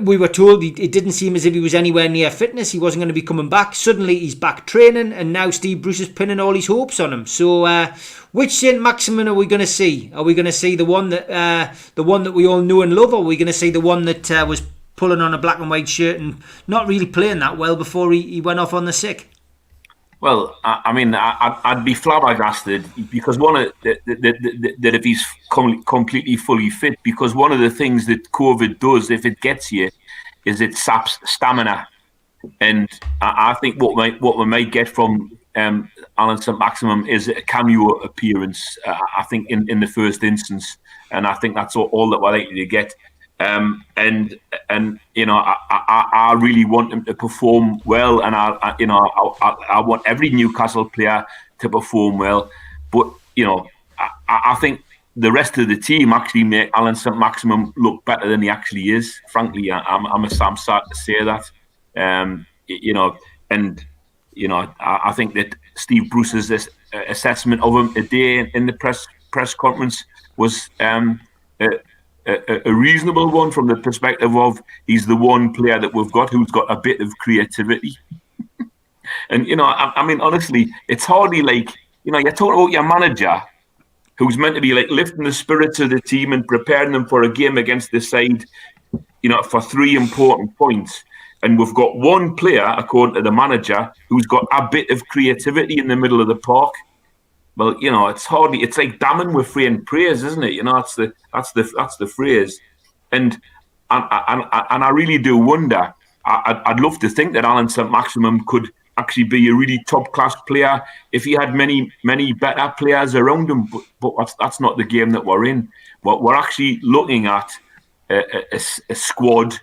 we were told it didn't seem as if he was anywhere near fitness. He wasn't going to be coming back. Suddenly he's back training, and now Steve Bruce is pinning all his hopes on him. So which St Maximin are we going to see? Are we going to see the one that we all know and love, or are we going to see the one that was pulling on a black and white shirt and not really playing that well before he went off on the sick? Well, I mean, I'd be flabbergasted because one of that if he's completely fully fit, because one of the things that COVID does, if it gets you, is it saps stamina, and I think what we might get from Alan St. Maximum is a cameo appearance. I think in the first instance, and I think that's all that we're likely to get. And you know, I really want him to perform well, and I want every Newcastle player to perform well. But you know, I think the rest of the team actually make Alan St. Maximum look better than he actually is. Frankly, I'm sad to say that. You know, and you know, I think that Steve Bruce's assessment of him today in the press conference was a reasonable one from the perspective of he's the one player that we've got who's got a bit of creativity. And, you know, I mean, honestly, it's hardly like, you know, you're talking about your manager who's meant to be like lifting the spirits of the team and preparing them for a game against the side, you know, for 3 important points. And we've got one player, according to the manager, who's got a bit of creativity in the middle of the park. Well, you know, it's like damning with faint praise, isn't it? You know, that's the phrase. And I really do wonder. I'd love to think that Alan St. Maximum could actually be a really top class player if he had many better players around him. But that's not the game that we're in. We're actually looking at a squad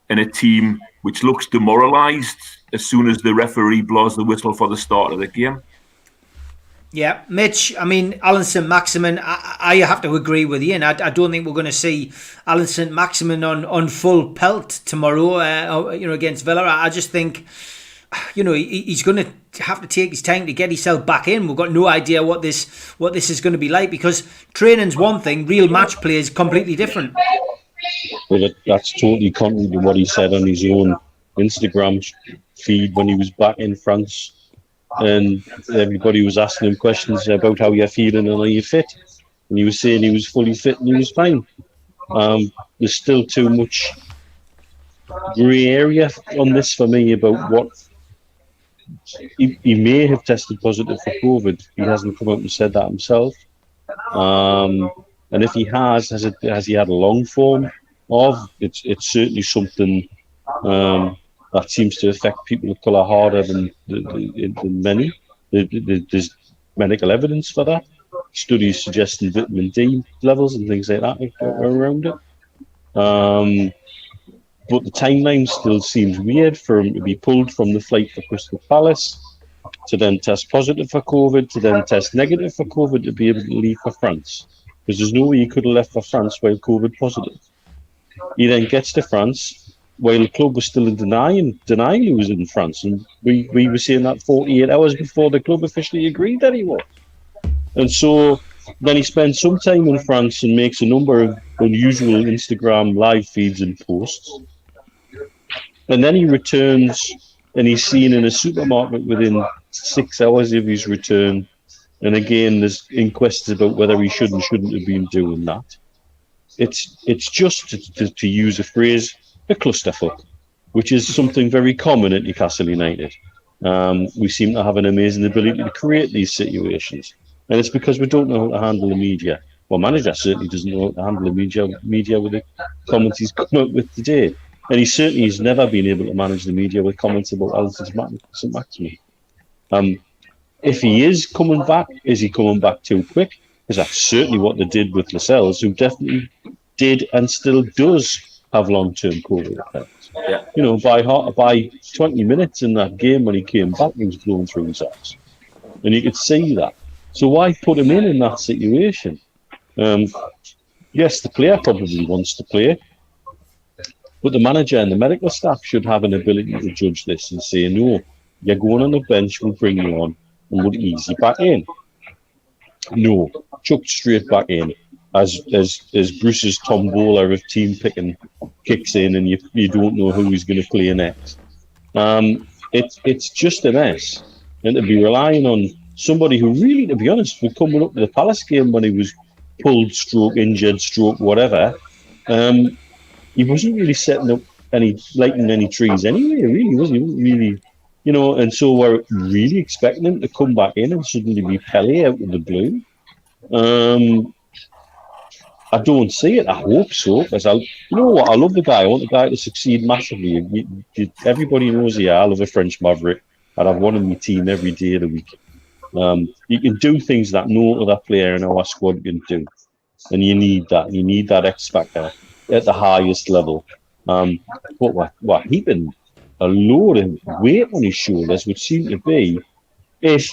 and a team which looks demoralised as soon as the referee blows the whistle for the start of the game. Yeah, Mitch, I mean, Alan St. Maximin, I have to agree with you, and I don't think we're going to see Alan St. Maximin on full pelt tomorrow, you know, against Villa. I just think, you know, he's going to have to take his time to get himself back in. We've got no idea what this is going to be like, because training's one thing, real match play is completely different. Well, that's totally contrary to what he said on his own Instagram feed when he was back in France. And everybody was asking him questions about how you're feeling and are you fit. And he was saying he was fully fit and he was fine. There's still too much grey area on this for me about what he may have tested positive for COVID. He hasn't come out and said that himself. And if he has he had a long form of? It's certainly something that seems to affect people of colour harder than many. There's medical evidence for that. Studies suggesting vitamin D levels and things like that are around it. But the timeline still seems weird for him to be pulled from the flight for Crystal Palace, to then test positive for COVID, to then test negative for COVID, to be able to leave for France. Because there's no way he could have left for France while COVID positive. He then gets to France while the club was still in denying he was in France. And we were saying that 48 hours before the club officially agreed that he was. And so then he spends some time in France and makes a number of unusual Instagram live feeds and posts. And then he returns and he's seen in a supermarket within 6 hours of his return. And again, there's inquests about whether he shouldn't have been doing that. It's just, to use a phrase, a clusterfuck, which is something very common at Newcastle United. We seem to have an amazing ability to create these situations. And it's because we don't know how to handle the media. Well, manager certainly doesn't know how to handle the media with the comments he's come out with today. And he certainly has never been able to manage the media with comments about Alan St. Maximin. If he is coming back, is he coming back too quick? Because that's certainly what they did with Lascelles, who definitely did and still does have long-term COVID effects. Yeah. You know, by 20 minutes in that game when he came back, he was blowing through his arse. And you could see that. So why put him in that situation? Yes, the player probably wants to play, but the manager and the medical staff should have an ability to judge this and say, no, you're going on the bench, we'll bring you on and we'll ease you back in. No, chucked straight back in. As Bruce's tombola of team picking kicks in and you don't know who he's going to play next. It's just a mess. And to be relying on somebody who really, to be honest, was coming up to the Palace game when he was pulled, stroke, injured, stroke, whatever, he wasn't really setting up lighting any trees anyway, really, wasn't he? He wasn't really You know, and so we're really expecting him to come back in and suddenly be Pele out of the blue. I don't see it. I hope so, because you know what? I love the guy. I want the guy to succeed massively. Everybody knows, I love a French maverick. I'd have one in my team every day of the week. You can do things that no other player in our squad can do, and you need that. You need that X factor at the highest level. But we're heaping a load of weight on his shoulders, which seem to be, if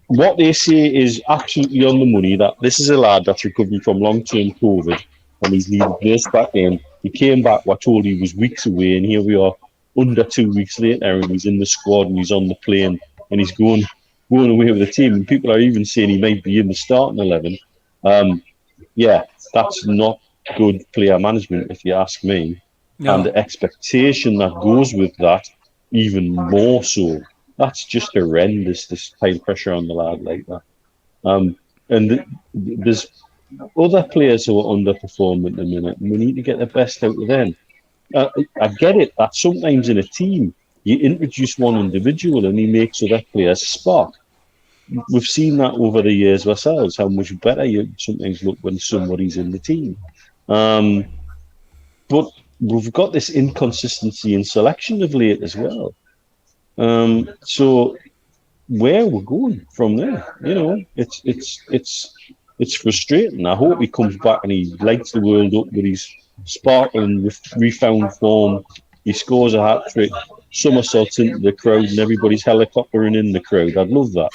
what they say is absolutely on the money, that this is a lad that's recovering from long-term COVID and he's needed this back in. He came back, we're told he was weeks away, and here we are under 2 weeks later, and he's in the squad and he's on the plane and he's going away with the team. And people are even saying he might be in the starting 11. Yeah, that's not good player management, if you ask me. No. And the expectation that goes with that, even more so. That's just horrendous, this high pressure on the lad like that. And there's other players who are underperforming at the minute, and we need to get the best out of them. I get it that sometimes in a team, you introduce one individual and he makes other players spark. We've seen that over the years ourselves, how much better you sometimes look when somebody's in the team. But we've got this inconsistency in selection of late as well. So where we're going from there, you know, it's frustrating. I hope he comes back and he lights the world up with his sparkling, refound form. He scores a hat trick, somersaults into the crowd, and everybody's helicoptering in the crowd. I'd love that.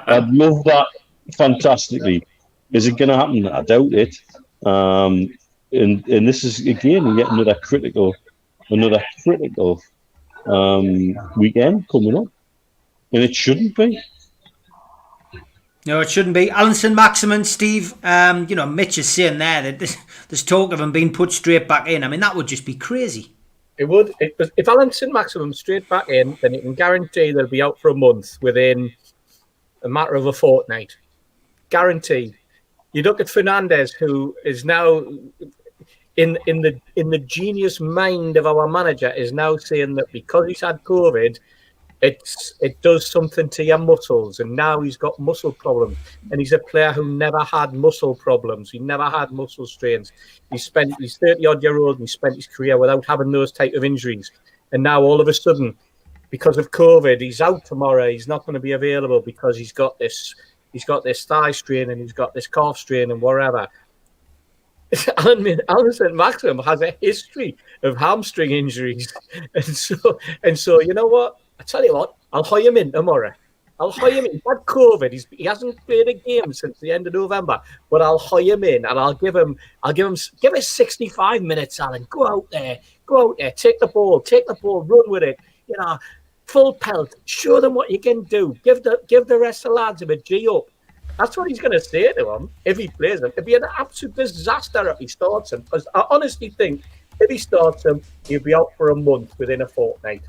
I'd love that fantastically. Is it going to happen? I doubt it. And this is again yet another critical weekend coming up, and it shouldn't be. No, it shouldn't be. Alan Maximin, Steve, you know, Mitch is saying there that there's talk of him being put straight back in. I mean, that would just be crazy. It would. If Alan Maximin's straight back in, then you can guarantee they'll be out for a month within a matter of a fortnight. Guaranteed. You look at Fernandes, who is now in the genius mind of our manager, is now saying that because he's had COVID, it does something to your muscles, and now he's got muscle problems. And he's a player who never had muscle problems. He never had muscle strains. He's 30-odd year old, and he spent his career without having those type of injuries. And now all of a sudden, because of COVID, he's out tomorrow. He's not going to be available because he's got this thigh strain and he's got this calf strain and whatever. Alan St. Maxim has a history of hamstring injuries, and so you know what? I tell you what, I'll hire him in tomorrow. I'll hire him in. He's had COVID. He hasn't played a game since the end of November, but I'll hire him in and I'll give him 65 minutes, Alan. Go out there, take the ball, run with it. You know, full pelt. Show them what you can do. Give the rest of the lads a bit G up. That's what he's going to say to him if he plays him. It'd be an absolute disaster if he starts him, because I honestly think if he starts him, he'll be out for a month within a fortnight.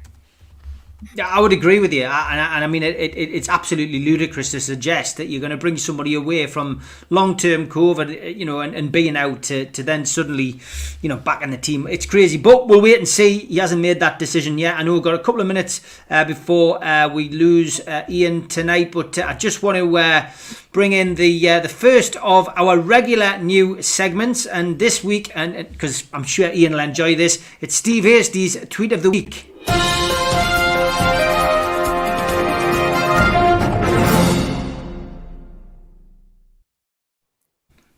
Yeah, I would agree with you, and I mean it's absolutely ludicrous to suggest that you're going to bring somebody away from long-term COVID, you know, and being out to then suddenly, you know, back in the team. It's crazy, but we'll wait and see. He hasn't made that decision yet. I know we've got a couple of minutes before we lose Ian tonight, but I just want to bring in the first of our regular new segments, and this week, and because I'm sure Ian will enjoy this, it's Steve Hastie's Tweet of the Week.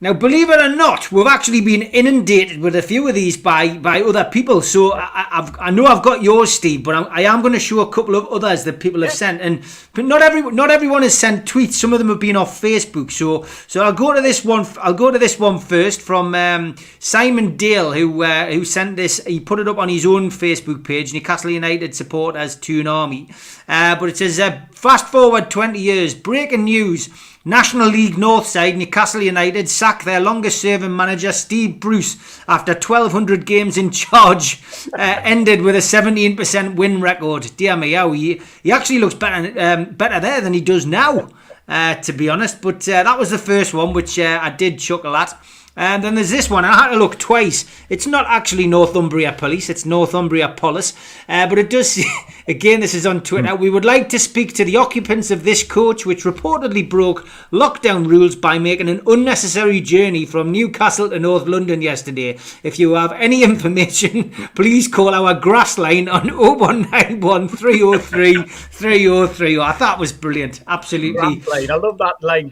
Now, believe it or not, we've actually been inundated with a few of these by other people. So I know I've got yours, Steve, but I am going to show a couple of others that people have sent. But not everyone has sent tweets. Some of them have been off Facebook. So I'll go to this one. I'll go to this one first from Simon Dale, who sent this. He put it up on his own Facebook page, Newcastle United supporters Toon Army. But it says, fast forward 20 years, breaking news. National League North side Newcastle United sack their longest serving manager Steve Bruce after 1,200 games in charge, ended with a 17% win record. Dear me, how he actually looks better there than he does now, to be honest. But that was the first one, which I did chuckle at. And then there's this one. I had to look twice. It's not actually Northumbria Police. It's Northumbria Police. But it does... Again, this is on Twitter. We would like to speak to the occupants of this coach, which reportedly broke lockdown rules by making an unnecessary journey from Newcastle to North London yesterday. If you have any information, please call our grass line on 0191 303 303. I thought it was brilliant. Absolutely. Grass line. I love that line.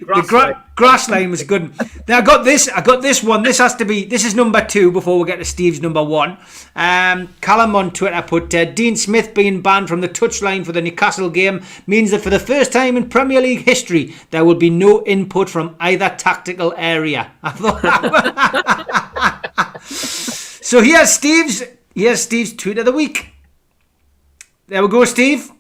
Grass line was good. Now I got this one. This is number 2 before we get to Steve's number 1. Callum on Twitter put Dean Smith being banned from the touchline for the Newcastle game means that for the first time in Premier League history there will be no input from either tactical area. I thought so here's Steve's tweet of the week. There we go, Steve.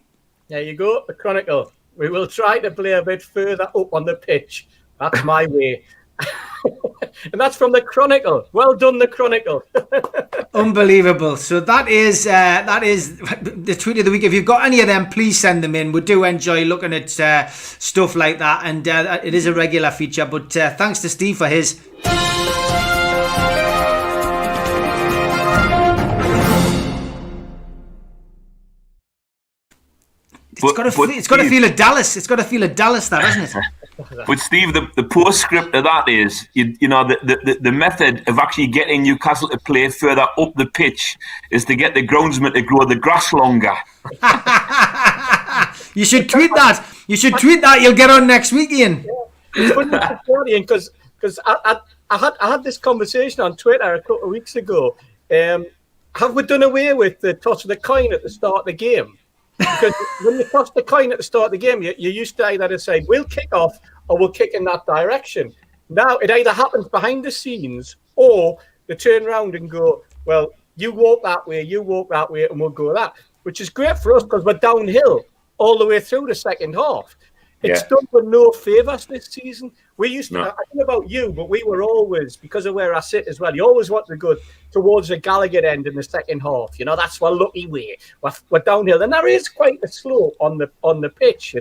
There you go, the Chronicle. We will try to play a bit further up on the pitch. That's my way. And that's from the Chronicle. Well done, the Chronicle. Unbelievable. So that is the tweet of the week. If you've got any of them, please send them in. We do enjoy looking at stuff like that, and it is a regular feature. But thanks to Steve for his. It's got to feel a Dallas. It's got to feel a Dallas, that, hasn't it? But Steve, the postscript of that is, the method of actually getting Newcastle to play further up the pitch is to get the groundsman to grow the grass longer. You should tweet that. You'll get on next week, Ian. It's funny because I had this conversation on Twitter a couple of weeks ago. Have we done away with the toss of the coin at the start of the game? Because when you toss the coin at the start of the game, you used to either say, we'll kick off or we'll kick in that direction. Now, it either happens behind the scenes or they turn around and go, well, you walk that way, and we'll go that. Which is great for us because we're downhill all the way through the second half. It's done for no favours this season. We used to, I don't know about you, but we were always, because of where I sit as well, you always want to go towards the Gallagher end in the second half. That's our lucky way. We're downhill. And there is quite a slope on the pitch,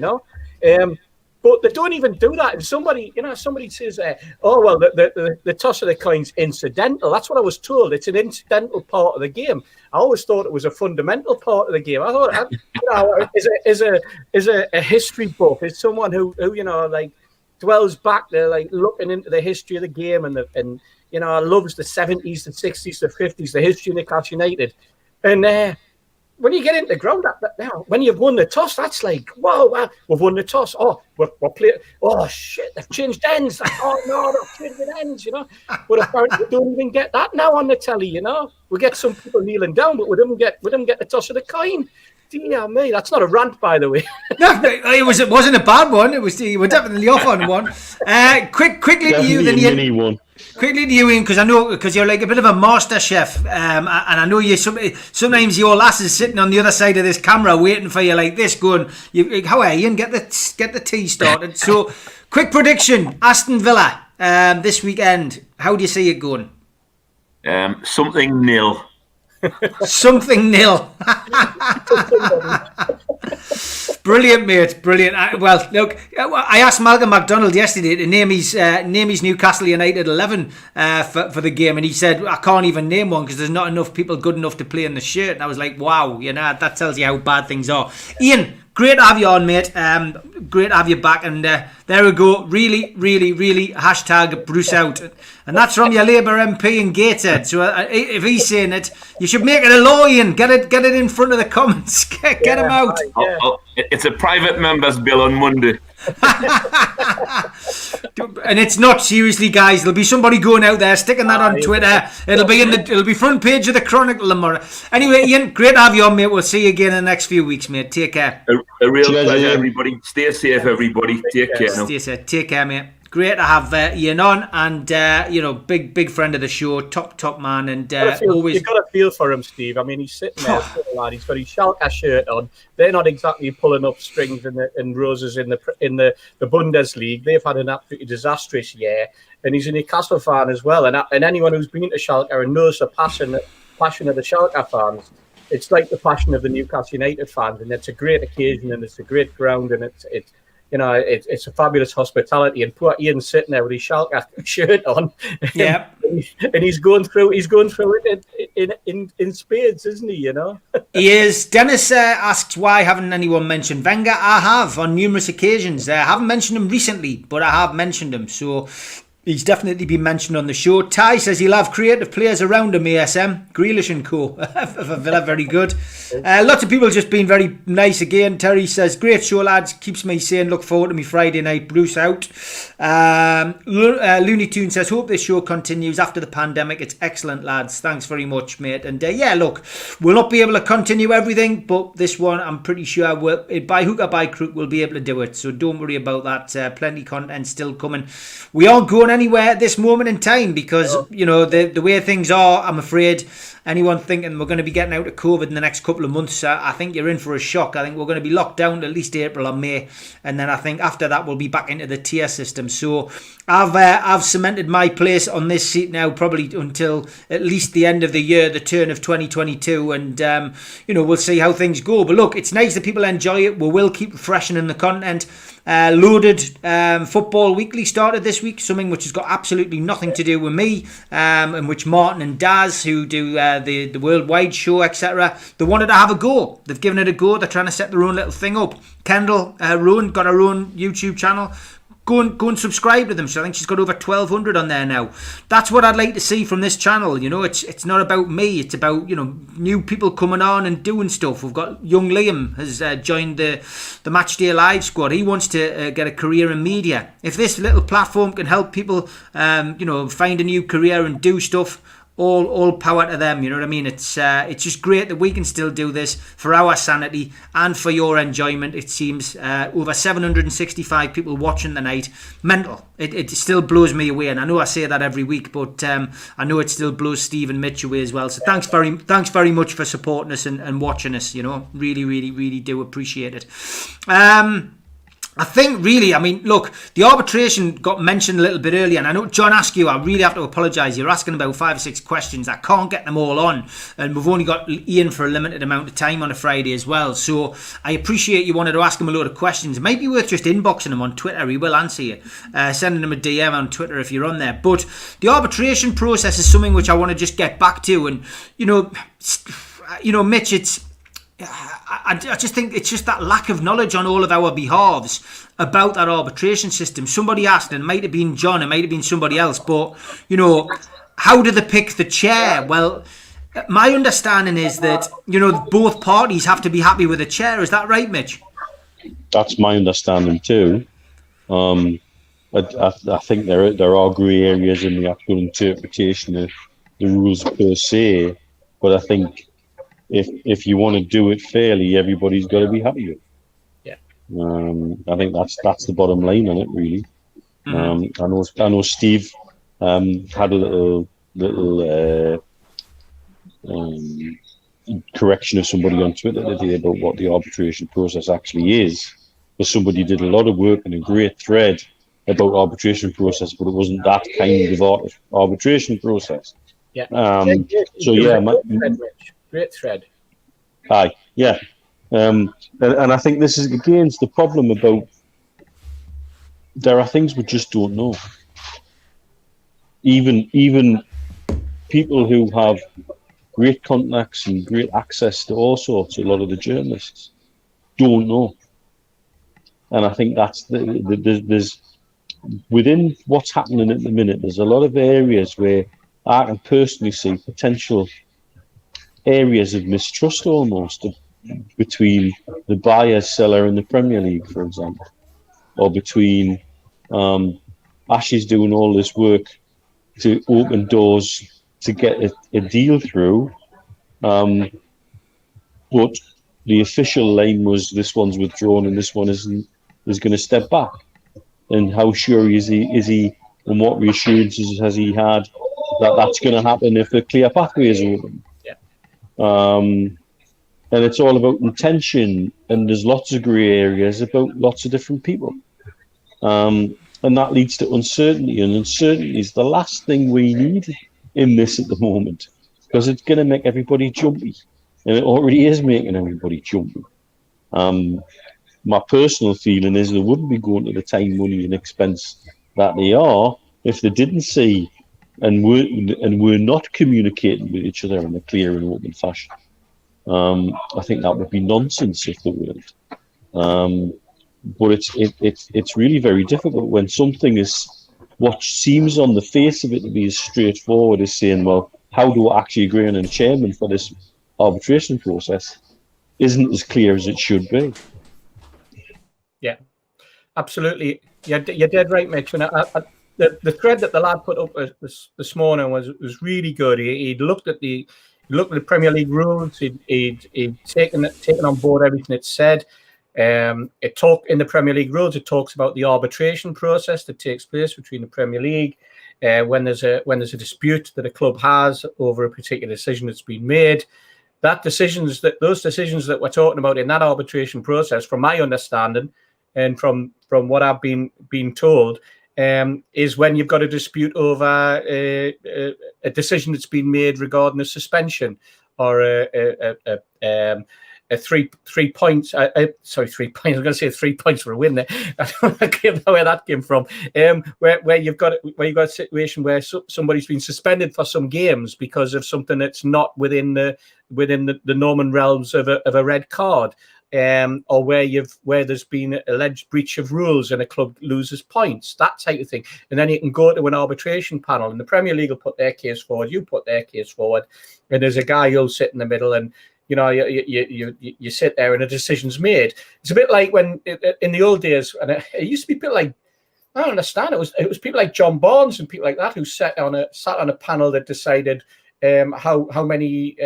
But they don't even do that. And somebody says, oh, well, the toss of the coin's incidental. That's what I was told. It's an incidental part of the game. I always thought it was a fundamental part of the game. I thought, as a history buff, as someone who dwells back there, looking into the history of the game and loves the 70s, the 60s, the 50s, the history of Newcastle United. And when you get into the ground, when you've won the toss, that's like, whoa, we've won the toss. Oh, we're playing. Oh, shit, they've changed ends. Oh, no, they've changed ends, But apparently we don't even get that now on the telly, We get some people kneeling down, but we don't get the toss of the coin. Dear me, that's not a rant, by the way. No, it wasn't a bad one. You were definitely off on one. Quickly to you, then Ian. Quickly to you, Ian, because you're like a bit of a master chef, and I know you. Sometimes your lass is sitting on the other side of this camera waiting for you like this, going, "How are you?" Ian, get the tea started. So, quick prediction: Aston Villa this weekend. How do you see it going? Something nil. Something nil. Brilliant, mate. Brilliant. Well, look, I asked Malcolm MacDonald yesterday to name his Newcastle United 11 for the game, and he said, I can't even name one because there's not enough people good enough to play in the shirt. And I was like, wow, that tells you how bad things are. Ian, great to have you on, mate. Great to have you back. And there we go. Really, really, really # Bruce out. And that's from your Labour MP in Gateshead. So if he's saying it, you should make it a law, Ian. Get it in front of the comments. Get him out. Right, it's a private member's bill on Monday. And it's not, seriously, guys. There'll be somebody going out there sticking that on Twitter. It'll be front page of the Chronicle tomorrow. Anyway, Ian, great to have you on, mate. We'll see you again in the next few weeks, mate. Take care. A real pleasure, everybody. Stay safe, everybody. Take care. Stay safe. Take care, mate. Great to have Ian on, and big friend of the show, top man, and always. You've got a feel for him, Steve. I mean, he's sitting there, lad. He's got his Schalke shirt on. They're not exactly pulling up strings and roses in the Bundesliga. They've had an absolutely disastrous year, and he's a Newcastle fan as well. And anyone who's been to Schalke and knows the passion of the Schalke fans, it's like the passion of the Newcastle United fans, and it's a great occasion, and it's a great ground, and you know, it's a fabulous hospitality. And poor Ian's sitting there with his Schalke shirt on, Yeah. and he's going through it in spades, isn't he? You know. He is. Dennis asks, why haven't anyone mentioned Wenger? I have on numerous occasions. I haven't mentioned him recently, but I have mentioned him. So he's definitely been mentioned on the show. Ty says he'll have creative players around him, ASM. Grealish and co. Villa, very good. Lots of people just been very nice again. Terry says, great show, lads. Keeps me saying, look forward to me Friday night. Bruce out. Looney Tune says, hope this show continues after the pandemic. It's excellent, lads. Thanks very much, mate. And yeah, look, we'll not be able to continue everything, but this one, I'm pretty sure by hook or by crook, we'll be able to do it. So don't worry about that. Plenty of content still coming. We aren't going anywhere at this moment in time because, you know, the way things are, I'm afraid anyone thinking we're going to be getting out of COVID in the next couple of months, I think you're in for a shock. I think we're going to be locked down to at least April or May, and then I think after that we'll be back into the tier system. So I've cemented my place on this seat now probably until at least the end of the year, the turn of 2022, and you know, we'll see how things go. But look, it's nice that people enjoy it. We will keep refreshing the content. Loaded Football Weekly started this week, something which has got absolutely nothing to do with me, and which Martin and Daz, who do the worldwide show, etc., they wanted to have a go. They've given it a go. They're trying to set their own little thing up. Kendall Rowan got her own YouTube channel. Go and subscribe to them. So I think she's got over 1,200 on there now. That's what I'd like to see from this channel. You know, it's not about me. It's about, you know, new people coming on and doing stuff. We've got young Liam has joined the Matchday Live squad. He wants to get a career in media. If this little platform can help people, you know, find a new career and do stuff, all power to them. You know what I mean? It's just great that we can still do this for our sanity and for your enjoyment. It seems over 765 people watching tonight. Mental. It still blows me away, and I know I say that every week, but I know it still blows Steve and Mitch away as well. So thanks very much for supporting us and watching us. You know, really, really, really do appreciate it. I think really, I mean, look, the arbitration got mentioned a little bit earlier, and I know John Askew, I really have to apologise. You're asking about 5 or 6 questions. I can't get them all on, and we've only got Ian for a limited amount of time on a Friday as well. So I appreciate you wanted to ask him a load of questions. It might be worth just inboxing him on Twitter. He will answer you. Sending him a DM on Twitter if you're on there. But the arbitration process is something which I want to just get back to, and you know, Mitch, I just think it's just that lack of knowledge on all of our behalves about that arbitration system. Somebody asked, and it might have been John, it might have been somebody else, but, you know, how do they pick the chair? Well, my understanding is that, you know, both parties have to be happy with the chair. Is that right, Mitch? That's my understanding too. I think there are grey areas in the actual interpretation of the rules per se, but I think if you want to do it fairly, everybody's got to be happy with it. Yeah. I think that's the bottom line on it, really. Mm-hmm. I know Steve had a little correction of somebody on Twitter today about what the arbitration process actually is. But somebody did a lot of work and a great thread about arbitration process, but it wasn't that kind of arbitration process. Yeah. Great thread. Aye, yeah. And I think this is, again, the problem about there are things we just don't know. Even people who have great contacts and great access to all sorts, a lot of the journalists, don't know. And I think that's there's within what's happening at the minute, there's a lot of areas where I can personally see potential areas of mistrust almost between the buyer, seller and the Premier League, for example, or between Ashley's doing all this work to open doors to get a deal through, but the official line was this one's withdrawn and this one is going to step back. And how sure is he and what reassurances has he had that that's going to happen if the clear pathway is open? And it's all about intention, and there's lots of grey areas about lots of different people, and that leads to uncertainty, and uncertainty is the last thing we need in this at the moment, because it's going to make everybody jumpy, and it already is making everybody jumpy. my personal feeling is they wouldn't be going to the time, money, and expense that they are if they didn't see and were not communicating with each other in a clear and open fashion. I think that would be nonsense if they weren't. But it's really very difficult when something is what seems on the face of it to be as straightforward as saying, well, how do I actually agree on a chairman for this arbitration process isn't as clear as it should be. Yeah, absolutely. You're dead right, Mitch. And the thread that the lad put up this morning was really good. He looked at the Premier League rules. He'd taken on board everything it said. It talked in the Premier League rules. It talks about the arbitration process that takes place between the Premier League when there's a dispute that a club has over a particular decision that's been made. Those decisions that we're talking about in that arbitration process, from my understanding and from what I've been told, is when you've got a dispute over a decision that's been made regarding a suspension or a 3 points. 3 points. I'm going to say 3 points for a win there. I don't know where that came from. Where you've got a situation where somebody's been suspended for some games because of something that's not within the normal realms of a red card, or where there's been alleged breach of rules and a club loses points, that type of thing. And then you can go to an arbitration panel, and the Premier League will put their case forward, you put their case forward, and there's a guy who'll sit in the middle, and you sit there and a decision's made. It's a bit like when in the old days, and it used to be a bit like, I don't understand. It was people like John Barnes and people like that who sat on a panel that decided how many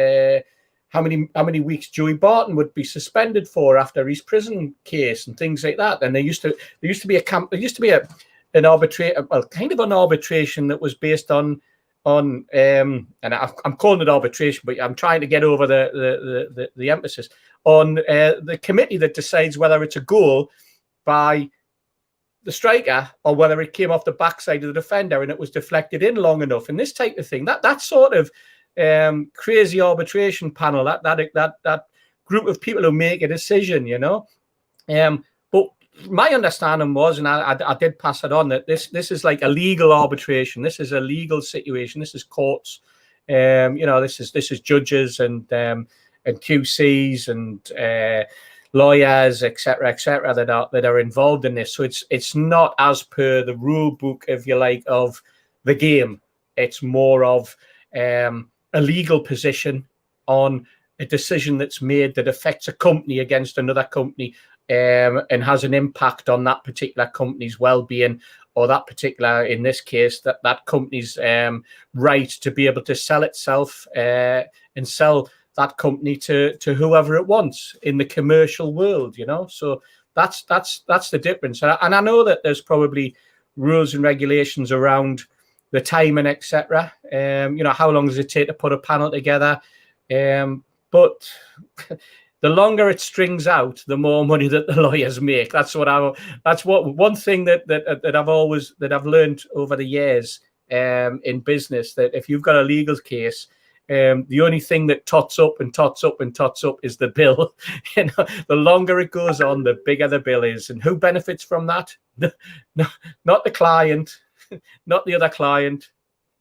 weeks Joey Barton would be suspended for after his prison case and things like that. And there used to be an arbitration that was based on and I'm calling it arbitration, but I'm trying to get over the emphasis on the committee that decides whether it's a goal by the striker or whether it came off the backside of the defender and it was deflected in long enough, and this type of thing. That sort of crazy arbitration panel, that group of people who make a decision, but my understanding was, and I did pass it on, that this is like a legal arbitration. This is a legal situation. This is courts. This is judges and QCs and lawyers, etc., that are involved in this. So it's not as per the rule book, if you like, of the game. It's more of a legal position on a decision that's made that affects a company against another company. And has an impact on that particular company's well-being, or that particular, in this case, that company's right to be able to sell itself and sell that company to whoever it wants in the commercial world. So that's the difference. And I know that there's probably rules and regulations around the timing, etc. How long does it take to put a panel together? But the longer it strings out, the more money that the lawyers make. That's one thing that I've learned over the years in business, that if you've got a legal case, the only thing that tots up is the bill. The longer it goes on, the bigger the bill is. And who benefits from that? Not the client, not the other client,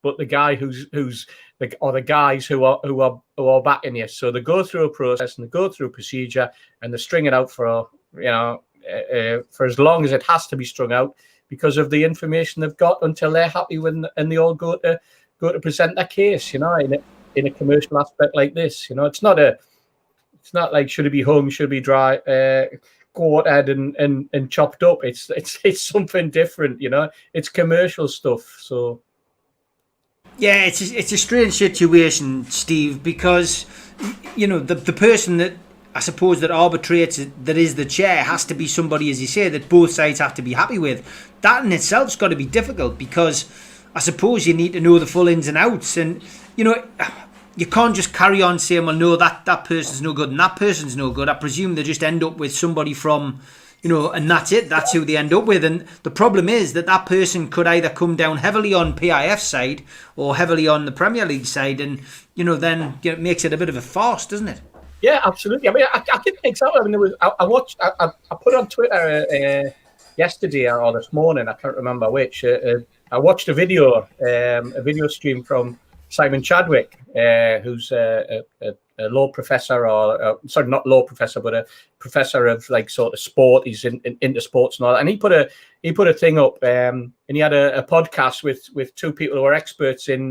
but the guy the guys who are backing you. So they go through a process and they go through a procedure and they string it out for as long as it has to be strung out because of the information they've got until they're happy and they all go to present their case. In a commercial aspect like this, it's not like should it be hung, should it be dry, quartered and chopped up. It's something different. It's commercial stuff. So. Yeah, it's a strange situation, Steve, because the person that I suppose that arbitrates, that is the chair, has to be somebody, as you say, that both sides have to be happy with. That in itself's got to be difficult because I suppose you need to know the full ins and outs, and you can't just carry on saying, well, no, that person's no good and that person's no good. I presume they just end up with somebody from, and that's it. That's who they end up with. And the problem is that person could either come down heavily on PIF's side or heavily on the Premier League side, and then it makes it a bit of a farce, doesn't it? Yeah, absolutely. I mean, I give an example. I mean, there was I watched. I put on Twitter yesterday or this morning. I can't remember which. I watched a video stream from Simon Chadwick, who's a law professor, or sorry, not law professor, but a professor of like sort of sport. He's into sports and all that. And he put a thing up, and he had a podcast with two people who are experts in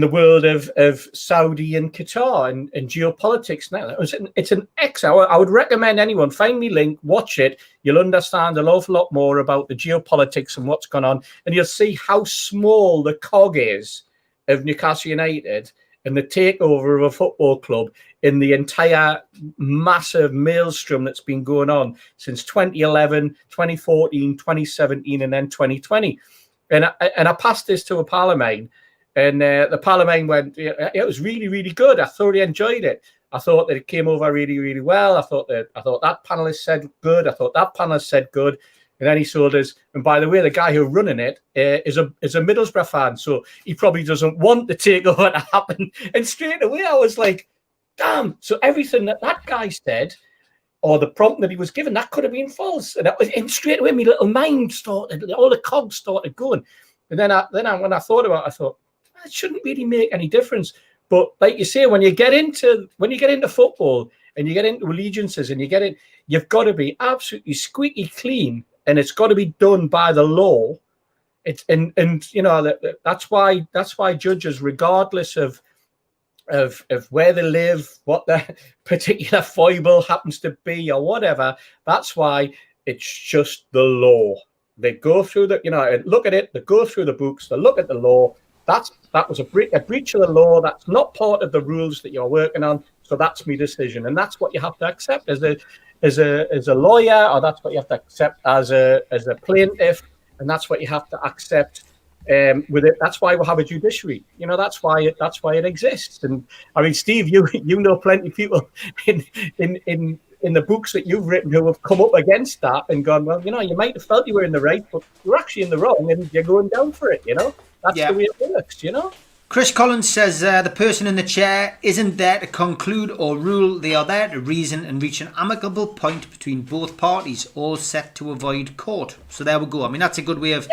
the world of Saudi and Qatar and geopolitics now. It's an excellent. I would recommend anyone find me link, watch it. You'll understand an awful lot more about the geopolitics and what's gone on, and you'll see how small the cog is of Newcastle United and the takeover of a football club in the entire massive maelstrom that's been going on since 2011, 2014, 2017, and then 2020. And I passed this to a pal of mine. And the Parliament went, it was really, really good. I thoroughly enjoyed it. I thought that it came over really, really well. I thought that panelist said good. I thought that panelist said good. And then he told us, and by the way, the guy who's running it is a Middlesbrough fan. So he probably doesn't want the takeover to happen. And straight away, I was like, damn. So everything that guy said, or the prompt that he was given, that could have been false. And straight away, my little mind started, all the cogs started going. And then when I thought about it, I thought, it shouldn't really make any difference. But like you say, when you get into football and you get into allegiances and you've got to be absolutely squeaky clean, and it's got to be done by the law. It's and you know that's why judges, regardless of where they live, what their particular foible happens to be or whatever, that's why it's just the law. They go through look at it, they go through the books, they look at the law. That was a breach of the law. That's not part of the rules that you're working on. So that's my decision, and that's what you have to accept as a lawyer, or that's what you have to accept as a plaintiff, and that's what you have to accept with it. That's why we have a judiciary. You know, that's why it exists. And I mean, Steve, you know plenty of people in the books that you've written who have come up against that and gone, well, you know, you might have felt you were in the right, but you're actually in the wrong, and you're going down for it. You know. That's the way it works, you know? Chris Collins says the person in the chair isn't there to conclude or rule. They are there to reason and reach an amicable point between both parties, all set to avoid court. So there we go. I mean, that's a good way of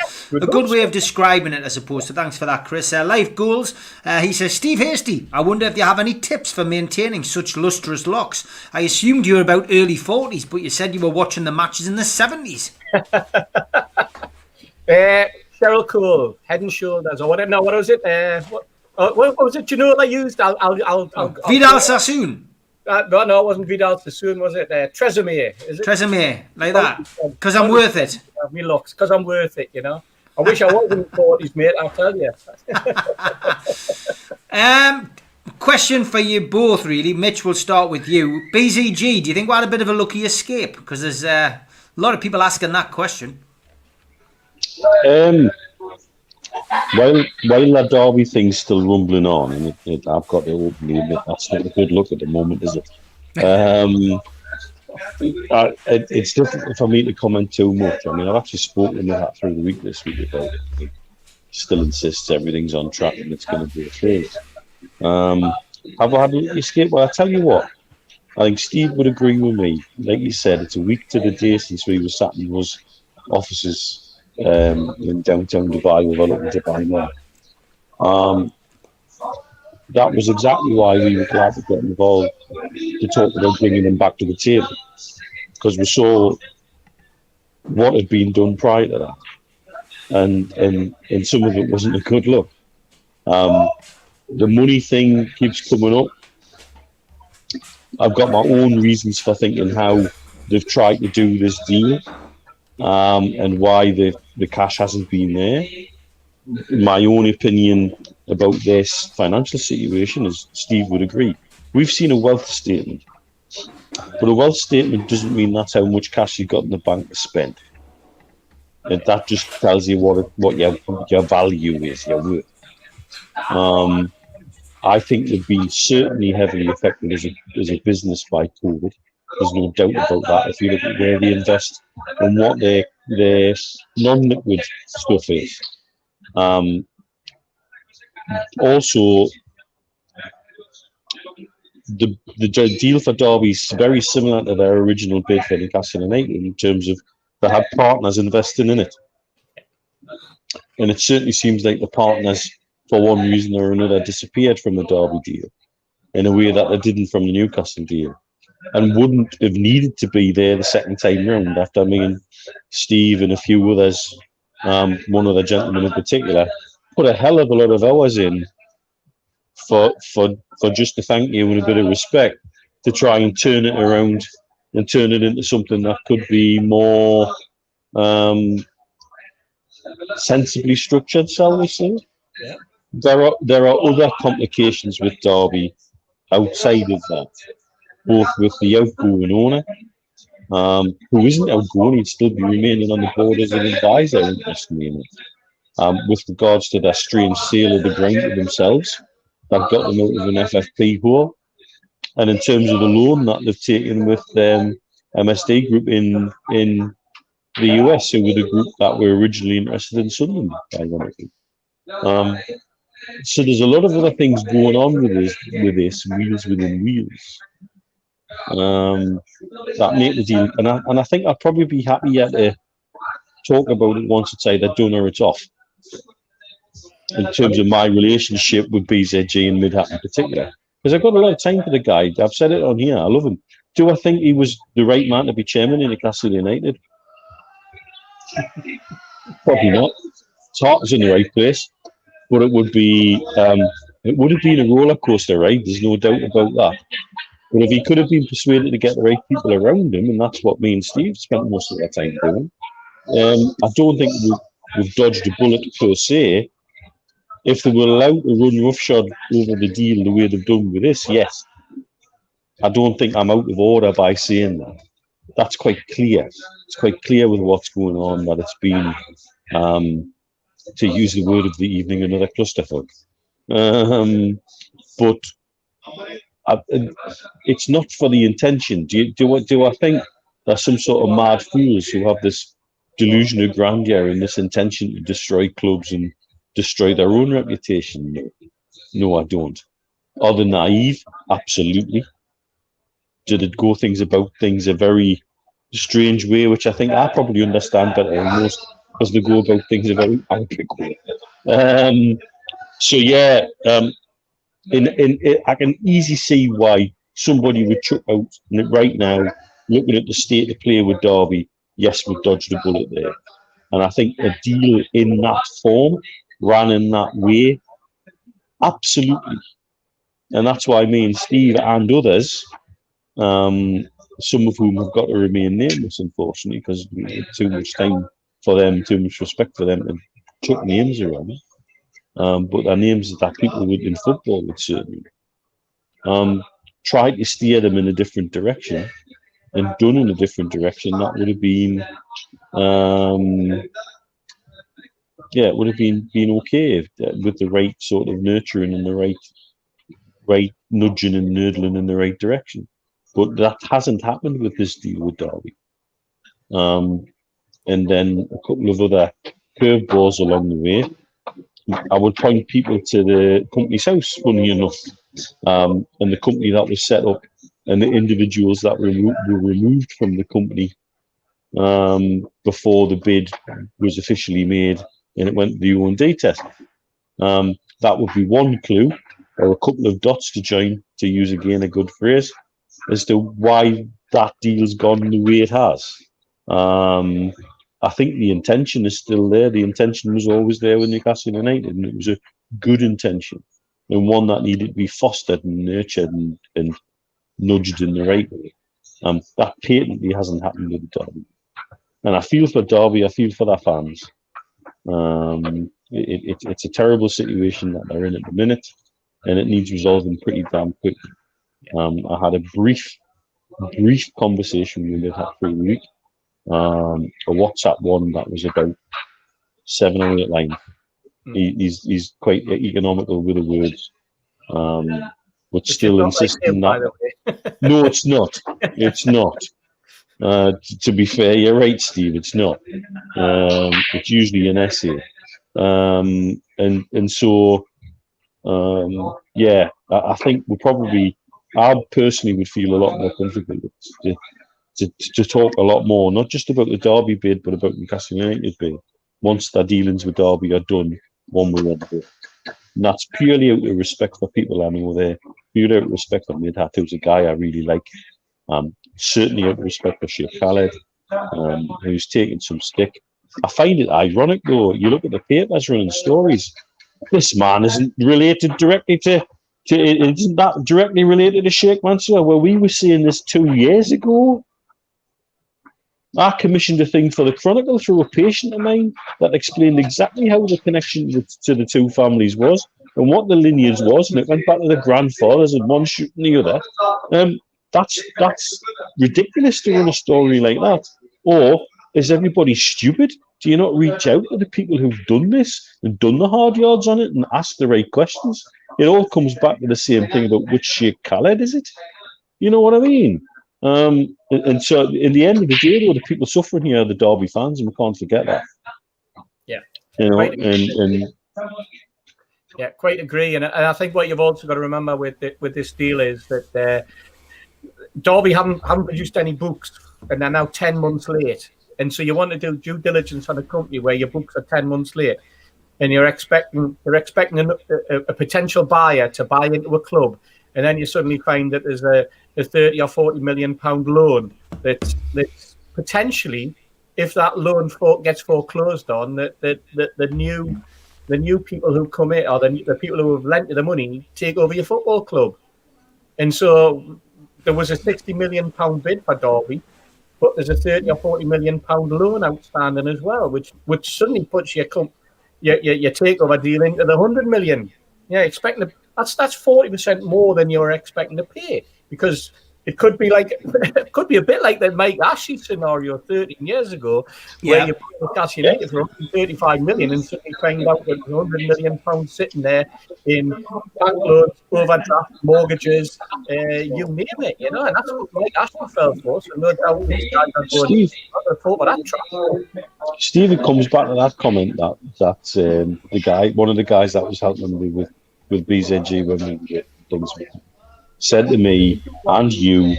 describing it, I suppose. So thanks for that, Chris. Life goals. He says, Steve Hasty, I wonder if you have any tips for maintaining such lustrous locks. I assumed you were about early 40s, but you said you were watching the matches in the 70s. Cheryl Cole, Head and Shoulders, or whatever. No, what was it? What was it? Do you know what I used? Vidal Sassoon. No, it wasn't Vidal Sassoon, was it? Tresemme, is it? Tresemme, like that. Because I'm worth it. Me looks, because I'm worth it, you know. I wish I was in the 40s, mate, I'll tell you. Question for you both, really. Mitch, we'll start with you. BZG, do you think we had a bit of a lucky escape? Because there's a lot of people asking that question. While that Derby thing's still rumbling on, and I've got to openly admit that's not a good look at the moment, is it? It's difficult for me to comment too much. I mean, I've actually spoken with that through the week this week about it. He still insists everything's on track and it's going to be a phase. Have I had an escape? Well, I tell you what, I think Steve would agree with me. Like you said, it's a week to the day since we were sat in those offices in downtown Dubai with a little Dubai now. That was exactly why we were glad to get involved to talk about bringing them back to the table, because we saw what had been done prior to that, and some of it wasn't a good look. The money thing keeps coming up. I've got my own reasons for thinking how they've tried to do this deal, and why the cash hasn't been there. My own opinion about this financial situation, as Steve would agree, we've seen a wealth statement, but a wealth statement doesn't mean that's how much cash you've got in the bank to spend. And that just tells you what your value is, your worth. I think they've been certainly heavily affected as a business by COVID. There's no doubt about that. If you look at where they invest and what their non-liquid stuff is. Also, the deal for Derby is very similar to their original bid for Newcastle United in terms of they had partners investing in it. And it certainly seems like the partners, for one reason or another, disappeared from the Derby deal in a way that they didn't from the Newcastle deal, and wouldn't have needed to be there the second time round after me and Steve and a few others, one other gentleman in particular, put a hell of a lot of hours in for just a thank you and a bit of respect to try and turn it around and turn it into something that could be more sensibly structured, shall we say? Yeah. There are other complications with Derby outside of that, both with the outgoing owner, who isn't outgoing, he'd still be remaining on the board as an advisor, interestingly enough, with regards to their strange sale of the ground to themselves that got them out of an FFP hole, and in terms of the loan that they've taken with MSD Group in the US, who were the group that were originally interested in Sunderland, ironically. So there's a lot of other things going on with this wheels within wheels, that make the deal. And I think I'd probably be happier to talk about it once it's either done or it's off. In terms of my relationship with BZG and Midhat in particular, because I've got a lot of time for the guy. I've said it on here. I love him. Do I think he was the right man to be chairman in Newcastle United? Probably not. His heart was in the right place, but it would have been a roller coaster ride. There's no doubt about that. But if he could have been persuaded to get the right people around him, and that's what me and Steve spent most of our time doing, I don't think we've dodged a bullet per se. If they were allowed to run roughshod over the deal the way they've done with this, yes. I don't think I'm out of order by saying that. That's quite clear. It's quite clear with what's going on that it's been, to use the word of the evening, another clusterfuck. But it's not for the intention. Do I think there's some sort of mad fools who have this delusion of grandeur and this intention to destroy clubs and destroy their own reputation? No, I don't. Are they naive? Absolutely. Did it go about things a very strange way, which I think I probably understand better than most, because they go about things a very angry way. So yeah, I can easily see why somebody would chuck out right now, looking at the state of play with Derby. Yes, we've dodged a bullet there, and I think a deal in that form, ran in that way, absolutely. And that's why me and Steve and others, some of whom have got to remain nameless, unfortunately, because we had too much time for them, too much respect for them to chuck names around. But they're names that people in football would certainly try to steer them in a different direction, and done in a different direction. That would have been, it would have been okay with the right sort of nurturing and the right nudging and nurdling in the right direction. But that hasn't happened with this deal with Derby. And then a couple of other curveballs along the way. I would point people to the company's house, funny enough, and the company that was set up and the individuals that were removed from the company before the bid was officially made and it went to the O&D test. That would be one clue, or a couple of dots to join, to use again a good phrase, as to why that deal's gone the way it has. I think the intention is still there. The intention was always there with Newcastle United, and it was a good intention, and one that needed to be fostered and nurtured and nudged in the right way. That patently hasn't happened with Derby. And I feel for Derby, I feel for their fans. It's a terrible situation that they're in at the minute, and it needs resolving pretty damn quick. I had a brief conversation with him that 3 week, a WhatsApp one that was about 7 or 8 lines. He's quite economical with the words, but still insisting that. No, it's not. It's not. To be fair, you're right, Steve. It's not. It's usually an essay, and so I think we'll probably I personally would feel a lot more comfortable to talk a lot more, not just about the Derby bid, but about Newcastle United bid, once their dealings with Derby are done, one way or another. And that's purely out of respect for people I know there, purely out of respect for Midhat, who's a guy I really like. Certainly out of respect for Sheikh Khaled, who's taken some stick. I find it ironic, though. You look at the papers running stories. This man isn't related directly to isn't that directly related to Sheikh Mansour? Well, we were saying this 2 years ago. I commissioned a thing for the Chronicle through a patient of mine that explained exactly how the connection to the two families was and what the lineage was, and it went back to the grandfathers and one shooting the other. That's ridiculous to run a story like that. Or is everybody stupid? Do you not reach out to the people who've done this and done the hard yards on it and ask the right questions? It all comes back to the same thing about which Sheikh Khaled is it? You know what I mean? And so, in the end of the day, though, the people suffering here are the Derby fans, and we can't forget that. Yeah, you know, and yeah, quite agree. And I think what you've also got to remember with this deal is that Derby haven't produced any books, and they're now 10 months late. And so you want to do due diligence on a company where your books are 10 months late, and you're expecting a potential buyer to buy into a club, and then you suddenly find that there's a 30 or 40 million pound loan that's potentially, if that loan gets foreclosed on, that the new people who come in, or the people who have lent you the money, take over your football club. And so there was a 60 million pound bid for Derby, but there's a 30 or 40 million pound loan outstanding as well, which suddenly puts your takeover deal into the 100 million. Yeah, expecting that's 40% more than you're expecting to pay, because it could be a bit like the Mike Ashley scenario 13 years ago, where you put Newcastle United for 135 million and suddenly find out that there's 100 million pounds sitting there in bank loans, overdraft, mortgages, you name it, you know, and that's what Mike Ashley fell for. So no doubt these guys are going to thought about that track. Steve, it comes back to that comment that one of the guys that was helping me with BZG when we get things said to me and you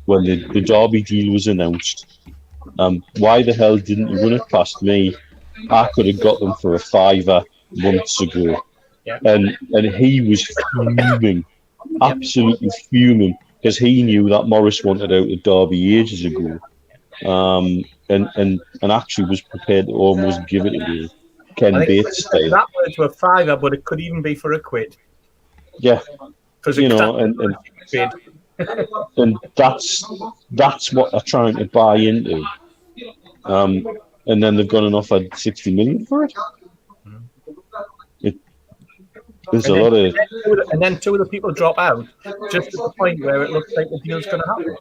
when the Derby deal was announced, why the hell didn't you run it past me? I could have got them for a £5 months ago. Yeah. And he was fuming, absolutely fuming, because he knew that Morris wanted out of Derby ages ago, and actually was prepared to almost give it to you. Ken Bates style. That was a £5, but it could even be for £1. Yeah, because you know, and that's what they're trying to buy into. And then they've gone and offered 60 million for it. There's a lot of, and then two of the people drop out just at the point where it looks like the deal's going to happen.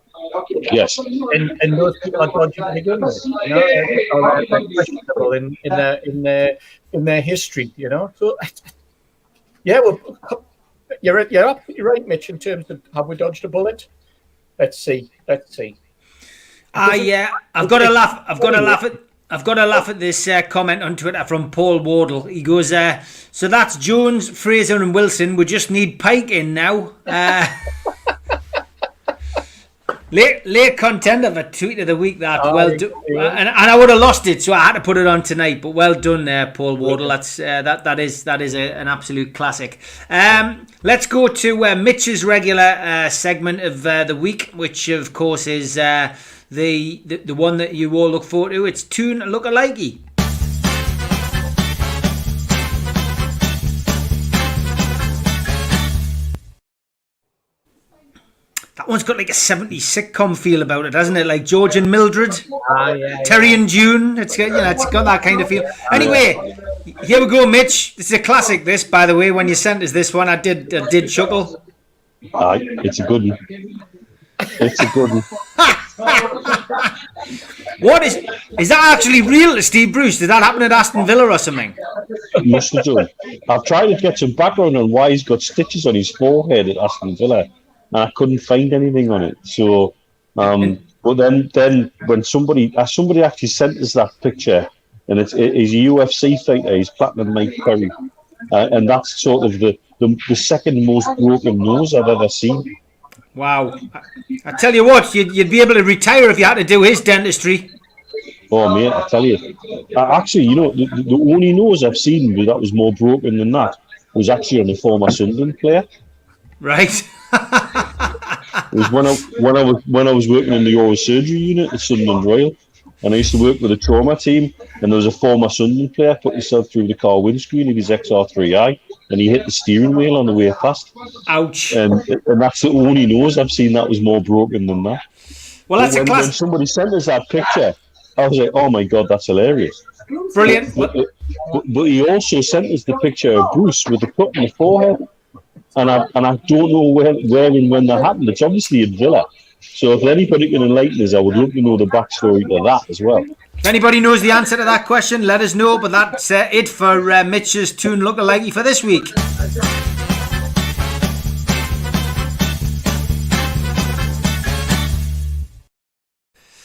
Yes, and those people are dodgy to begin with, you know, or they're questionable in their history, you know. So, yeah, well, you're absolutely right, Mitch. In terms of have we dodged a bullet? Let's see. Yeah, I've got to laugh at this comment on Twitter from Paul Wardle. He goes, so that's Jones, Fraser and Wilson. We just need Pike in now. Late contender for tweet of the week. And I would have lost it, so I had to put it on tonight. But well done there, Paul Wardle. That's that is an absolute classic. Let's go to Mitch's regular segment of the week, which of course is the one that you all look forward to. It's Tune Lookalikey. That one's got like a 70s sitcom feel about it, hasn't it? Like George and Mildred, Terry and June. It's got that kind of feel. Anyway, here we go, Mitch. This is a classic. This, by the way, when you sent us this one, I did chuckle. It's a good one. It's a good one. What is that actually real to Steve Bruce? Did that happen at Aston Villa or something? Must have done. I've tried to get some background on why he's got stitches on his forehead at Aston Villa, and I couldn't find anything on it. So, but then when somebody actually sent us that picture, and he's a UFC fighter, he's Platinum Mike Perry, and that's sort of the second most broken nose I've ever seen. Wow. I tell you what, you'd be able to retire if you had to do his dentistry. Oh, mate, I tell you. Actually, you know, the only nose I've seen that was more broken than that was actually on a former Sunderland player. Right. It was when I was working in the oral surgery unit at Sunderland Royal, and I used to work with a trauma team, and there was a former Sunderland player put himself through the car windscreen of his XR3i, and he hit the steering wheel on the way past. Ouch. And that's the only nose I've seen that was more broken than that. Well, that's when somebody sent us that picture, I was like, oh my God, that's hilarious. Brilliant. But he also sent us the picture of Bruce with the cut in the forehead. And I don't know where and when that happened. It's obviously at Villa. So if anybody can enlighten us, I would love to know the backstory to that as well. If anybody knows the answer to that question, let us know. But that's it for Mitch's Toon Lookalike for this week.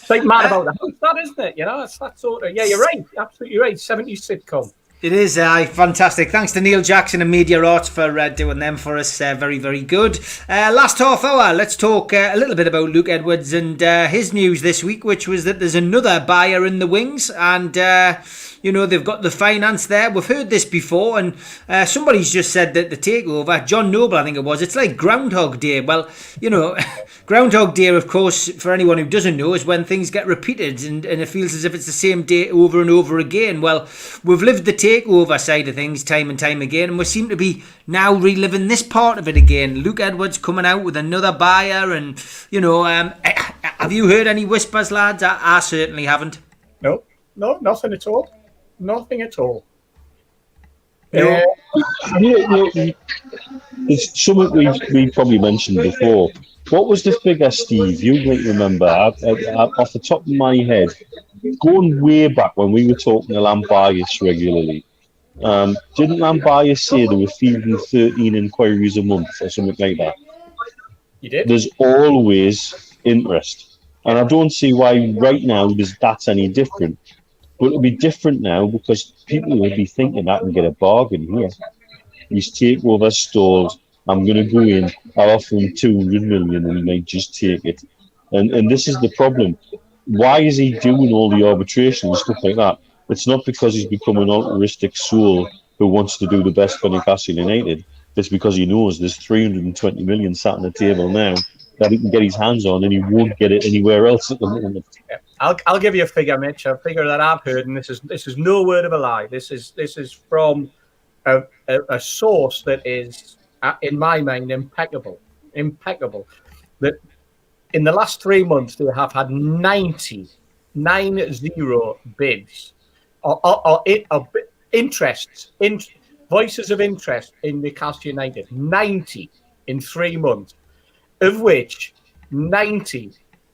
It's like mad about the house, that, isn't it? You know, it's that sort of... Yeah, you're right. Absolutely right. 70s sitcom. It is fantastic. Thanks to Neil Jackson and Media Arts for doing them for us. Very, very good. Last half hour, let's talk a little bit about Luke Edwards and his news this week, which was that there's another buyer in the wings, and you know, they've got the finance there. We've heard this before, and somebody's just said that the takeover, John Noble, I think it was, it's like Groundhog Day. Well, you know, Groundhog Day, of course, for anyone who doesn't know, is when things get repeated and it feels as if it's the same day over and over again. Well, we've lived the takeover side of things time and time again, and we seem to be now reliving this part of it again. Luke Edwards coming out with another buyer, and, you know, have you heard any whispers, lads? I certainly haven't. No, nothing at all. Nothing at all. No. It's something we probably mentioned before. What was the figure, Steve? You might remember, off the top of my head, going way back when we were talking to Lambias regularly. Didn't Lambias say they were fielding 13 inquiries a month or something like that? You did? There's always interest. And I don't see why right now that's any different. But it'll be different now because people will be thinking I can get a bargain here. He's takeover stalls. I'm going to go in. I'll offer him 200 million and he might just take it. And this is the problem. Why is he doing all the arbitration and stuff like that? It's not because he's become an altruistic soul who wants to do the best for Newcastle United. It's because he knows there's 320 million sat on the table now that he can get his hands on, and he won't get it anywhere else at the moment. I'll give you a figure, Mitch. A figure that I've heard, and this is no word of a lie. This is from a source that is, in my mind, impeccable. That in the last 3 months they have had 90 bids or interests, voices of interest in Newcastle United. 90 in 3 months, of which 90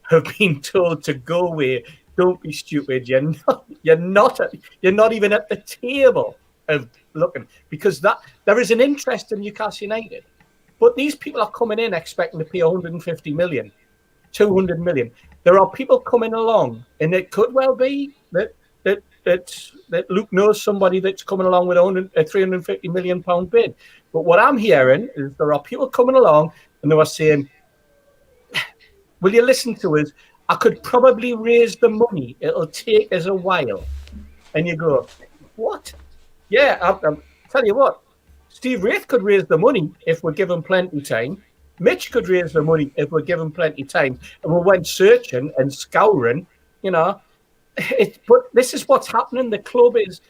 have been told to go away. Don't be stupid. You're not even at the table of looking, because that there is an interest in Newcastle United, but these people are coming in expecting to pay 150 million, 200 million. There are people coming along, and it could well be that Luke knows somebody that's coming along with a 350 million pound bid. But what I'm hearing is there are people coming along, and they are saying, will you listen to us? I could probably raise the money. It'll take us a while. And you go, what? Yeah, I'll tell you what. Steve Wraith could raise the money if we give him plenty time. Mitch could raise the money if we give him plenty time. And we went searching and scouring, you know. But this is what's happening. The club is,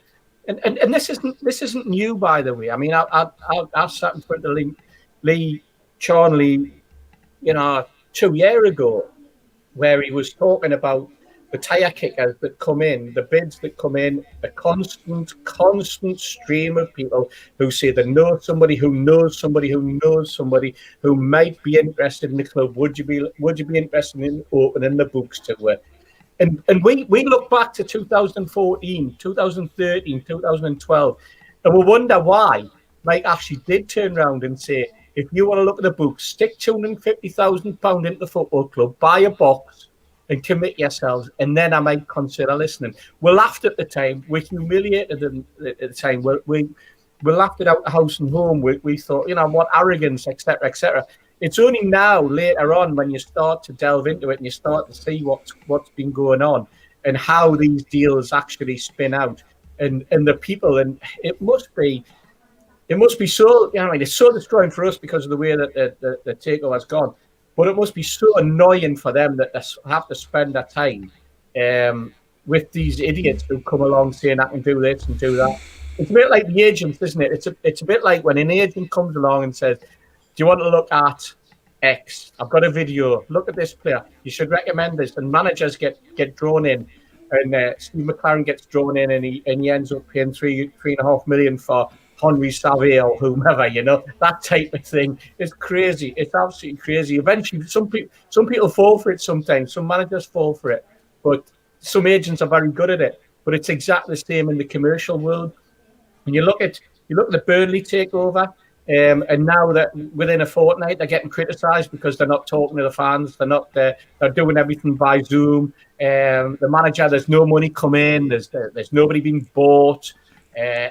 and this isn't new, by the way. I mean, I sat in front of Lee Charnley, you know, 2 years ago, where he was talking about the tire kickers that come in, the bids that come in, the constant stream of people who say they know somebody who knows somebody who knows somebody who might be interested in the club. Would you be interested in opening the books to it? And we look back to 2014, 2013, 2012, and we wonder why Mike actually did turn around and say, if you want to look at the books, stick £250,000 into the football club, buy a box and commit yourselves, and then I might consider listening. We laughed at the time. We humiliated them at the time. We laughed it out the house and home. We thought, you know, what arrogance, etc., etc. it's only now, later on, when you start to delve into it and you start to see what's been going on and how these deals actually spin out, and the people, and it must be so, you know, I mean, it's so destroying for us because of the way that the takeover has gone, but it must be so annoying for them that they have to spend their time with these idiots who come along saying I can do this and do that. It's a bit like the agents, isn't it? It's a bit like when an agent comes along and says, "Do you want to look at X? I've got a video. Look at this player. You should recommend this." And managers get drawn in, and Steve McLaren gets drawn in, and he ends up paying $3.5 million for Henri Savay or whomever. You know, that type of thing. It's crazy. It's absolutely crazy. Eventually, some people fall for it. Sometimes some managers fall for it, but some agents are very good at it. But it's exactly the same in the commercial world. When you look at the Burnley takeover, and now that within a fortnight they're getting criticised because they're not talking to the fans. They're doing everything by Zoom. The manager, there's no money come in. There's nobody being bought. You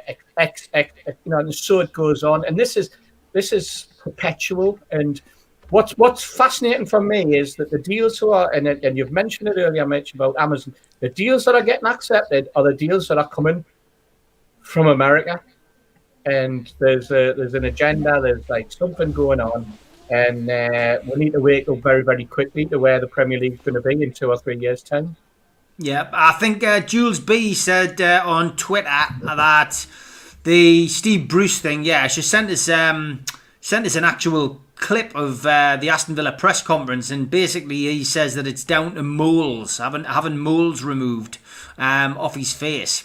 know, and so it goes on. And this is perpetual. And what's fascinating for me is that the deals who are, and you've mentioned it earlier, Mitch, about Amazon. The deals that are getting accepted are the deals that are coming from America, and there's an agenda. There's like something going on, and we need to wake up very, very quickly to where the Premier League's going to be in 2 or 3 years' time. Yeah, I think Jules B said on Twitter that the Steve Bruce thing. Yeah, she sent us an actual clip of the Aston Villa press conference, and basically he says that it's down to moles, having moles removed off his face.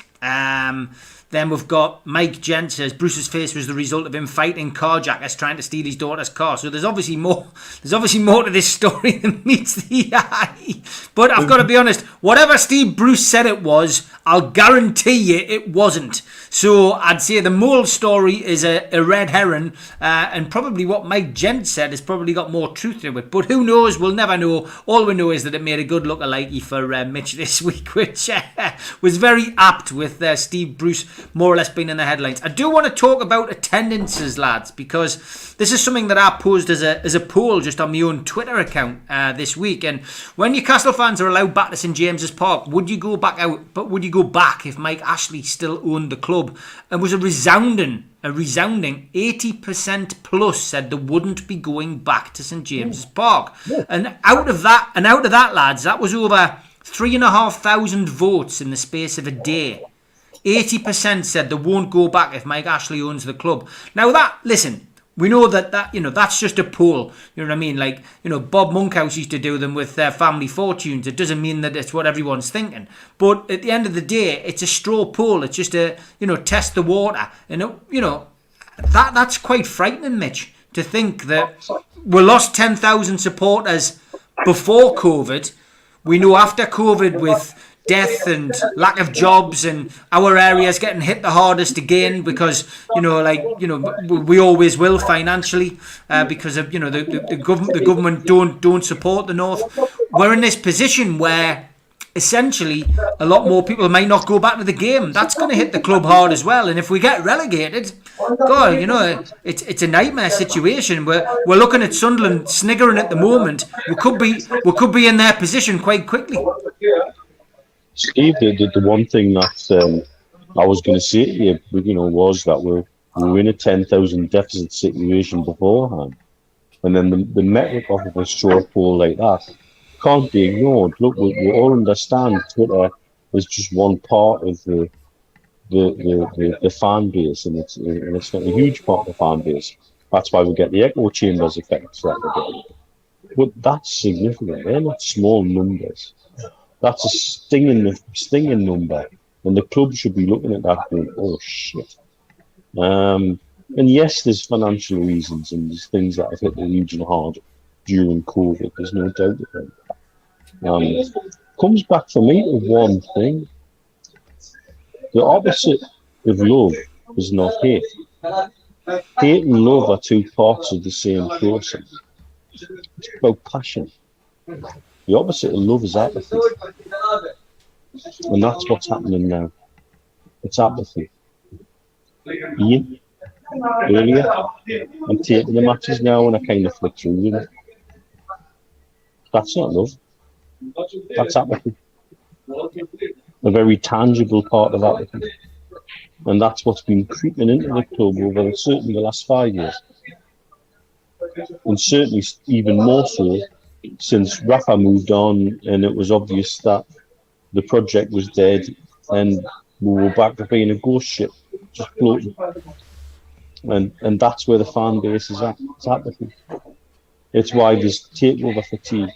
Then we've got Mike Gent says Bruce's face was the result of him fighting carjackers trying to steal his daughter's car. So there's obviously more to this story than meets the eye. But I've got to be honest, whatever Steve Bruce said it was, I'll guarantee you it wasn't. So I'd say the mole story is a red herring, and probably what Mike Gent said has probably got more truth to it. But who knows? We'll never know. All we know is that it made a good look-alike for Mitch this week, which was very apt with Steve Bruce more or less being in the headlines. I do want to talk about attendances, lads, because this is something that I posed as a poll just on my own Twitter account this week. And when Newcastle fans are allowed back to St James's Park, would you go back out? But would you go back if Mike Ashley still owned the club? And was a resounding 80% plus said they wouldn't be going back to St James's Park. And out of that, lads, that was over 3,500 votes in the space of a day. 80% said they won't go back if Mike Ashley owns the club. Now listen, we know that you know, that's just a poll. You know what I mean? Like, you know, Bob Monkhouse used to do them with Family Fortunes. It doesn't mean that it's what everyone's thinking. But at the end of the day, it's a straw poll. It's just a, you know, test the water. And you know, that's quite frightening, Mitch, to think that we lost 10,000 supporters before COVID. We know after COVID, with death and lack of jobs, and our area's getting hit the hardest again because, you know, like, you know, we always will financially because of, you know, the government don't support the north. We're in this position where essentially a lot more people might not go back to the game. That's going to hit the club hard as well. And if we get relegated, God, you know, it's a nightmare situation. We're looking at Sunderland sniggering at the moment. We could be in their position quite quickly. Steve, the one thing that I was going to say to you, you know, was that we were in a 10,000 deficit situation beforehand, and then the metric of a straw poll like that can't be ignored. Look, we all understand Twitter is just one part of the fan base, and it's not a huge part of the fan base. That's why we get the echo chambers effects that we get. But that's significant. They're not small numbers. That's a stinging number, and the club should be looking at that going, oh shit. And yes, there's financial reasons and there's things that have hit the region hard during COVID. There's no doubt about that. Comes back for me to one thing: the opposite of love is not hate. Hate and love are two parts of the same process. It's about passion. The opposite of love is apathy. And that's what's happening now. It's apathy. Ian? earlier. I'm taking the matches now and I kind of flick through them. That's not love. That's apathy. A very tangible part of apathy. And that's what's been creeping into the club over certainly the last 5 years. And certainly even more so since Rafa moved on and it was obvious that the project was dead and we were back to being a ghost ship, just floating. And that's where the fan base is at. It's apathy. It's why there's takeover fatigue.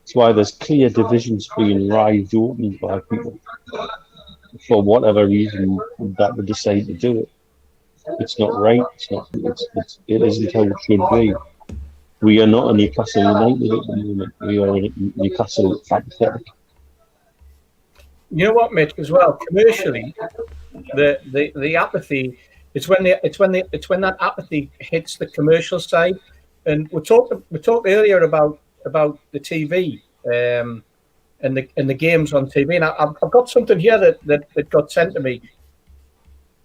It's why there's clear divisions being writhed open by people for whatever reason that they decide to do it. It's not right. It isn't how it should be. We are not a Newcastle United at the moment. We are a Newcastle apathetic. You know what, Mitch? As well, commercially, the apathy. It's when that apathy hits the commercial side. And we talked earlier about the TV and the games on TV. And I've got something here that got sent to me.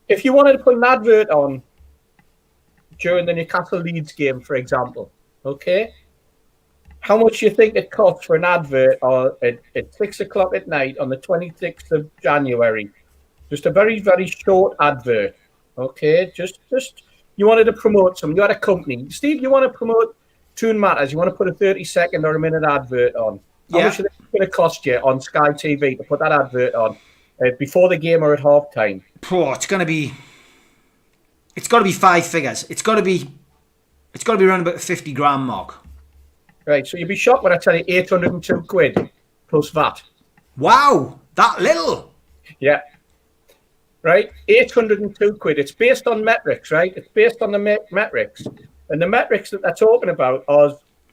If you wanted to put an advert on during the Newcastle Leeds game, for example, okay, how much do you think it costs for an advert at 6 o'clock at night on the 26th of January? Just a very, very short advert, okay? Just you wanted to promote something. You had a company. Steve, you want to promote Tune Matters. You want to put a 30-second or a minute advert on. How much is it going to cost you on Sky TV to put that advert on before the game or at half-time? Oh, it's got to be 5 figures. It's got to be around about the 50 grand mark. Right, so you'd be shocked when I tell you 802 quid plus VAT. Wow, that little? Yeah. Right, 802 quid. It's based on metrics, right? It's based on the metrics. And the metrics that they're talking about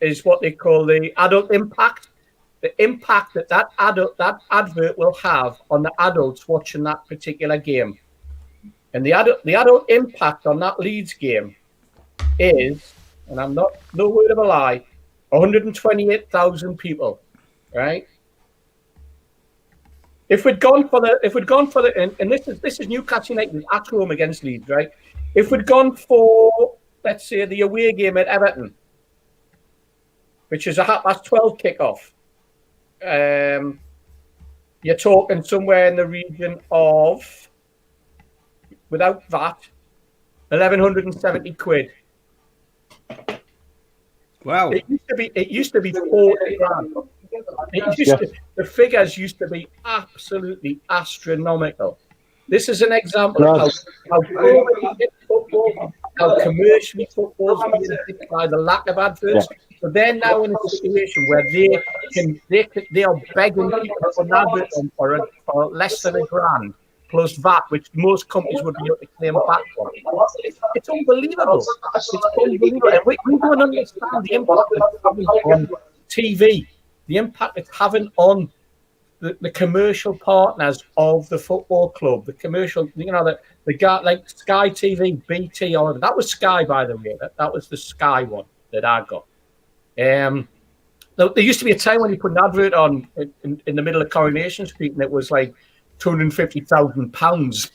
is what they call the adult impact. The impact that advert will have on the adults watching that particular game. And the adult impact on that Leeds game is, and I'm not no word of a lie, 128,000 people, right? If we'd gone for the, and this is Newcastle United at home against Leeds, right? If we'd gone for, let's say, the away game at Everton, which is a 12:30 kickoff, you're talking somewhere in the region of, without VAT, 1,170 quid. Wow. It used to be 40 grand. The figures used to be absolutely astronomical. This is an example of how football, how commercially football is being hit by the lack of adverts. So they're now in a situation where they are begging people for an advert for less than £1,000 plus VAT, which most companies would be able to claim back for. It's unbelievable. It's unbelievable. And we don't understand the impact it's having on TV, the impact it's having on the commercial partners of the football club, the commercial, the guy like Sky TV, BT, all of it. That was Sky, by the way. That was the Sky one that I got. There used to be a time when you put an advert on in the middle of Coronation Street, and it was like £250,000,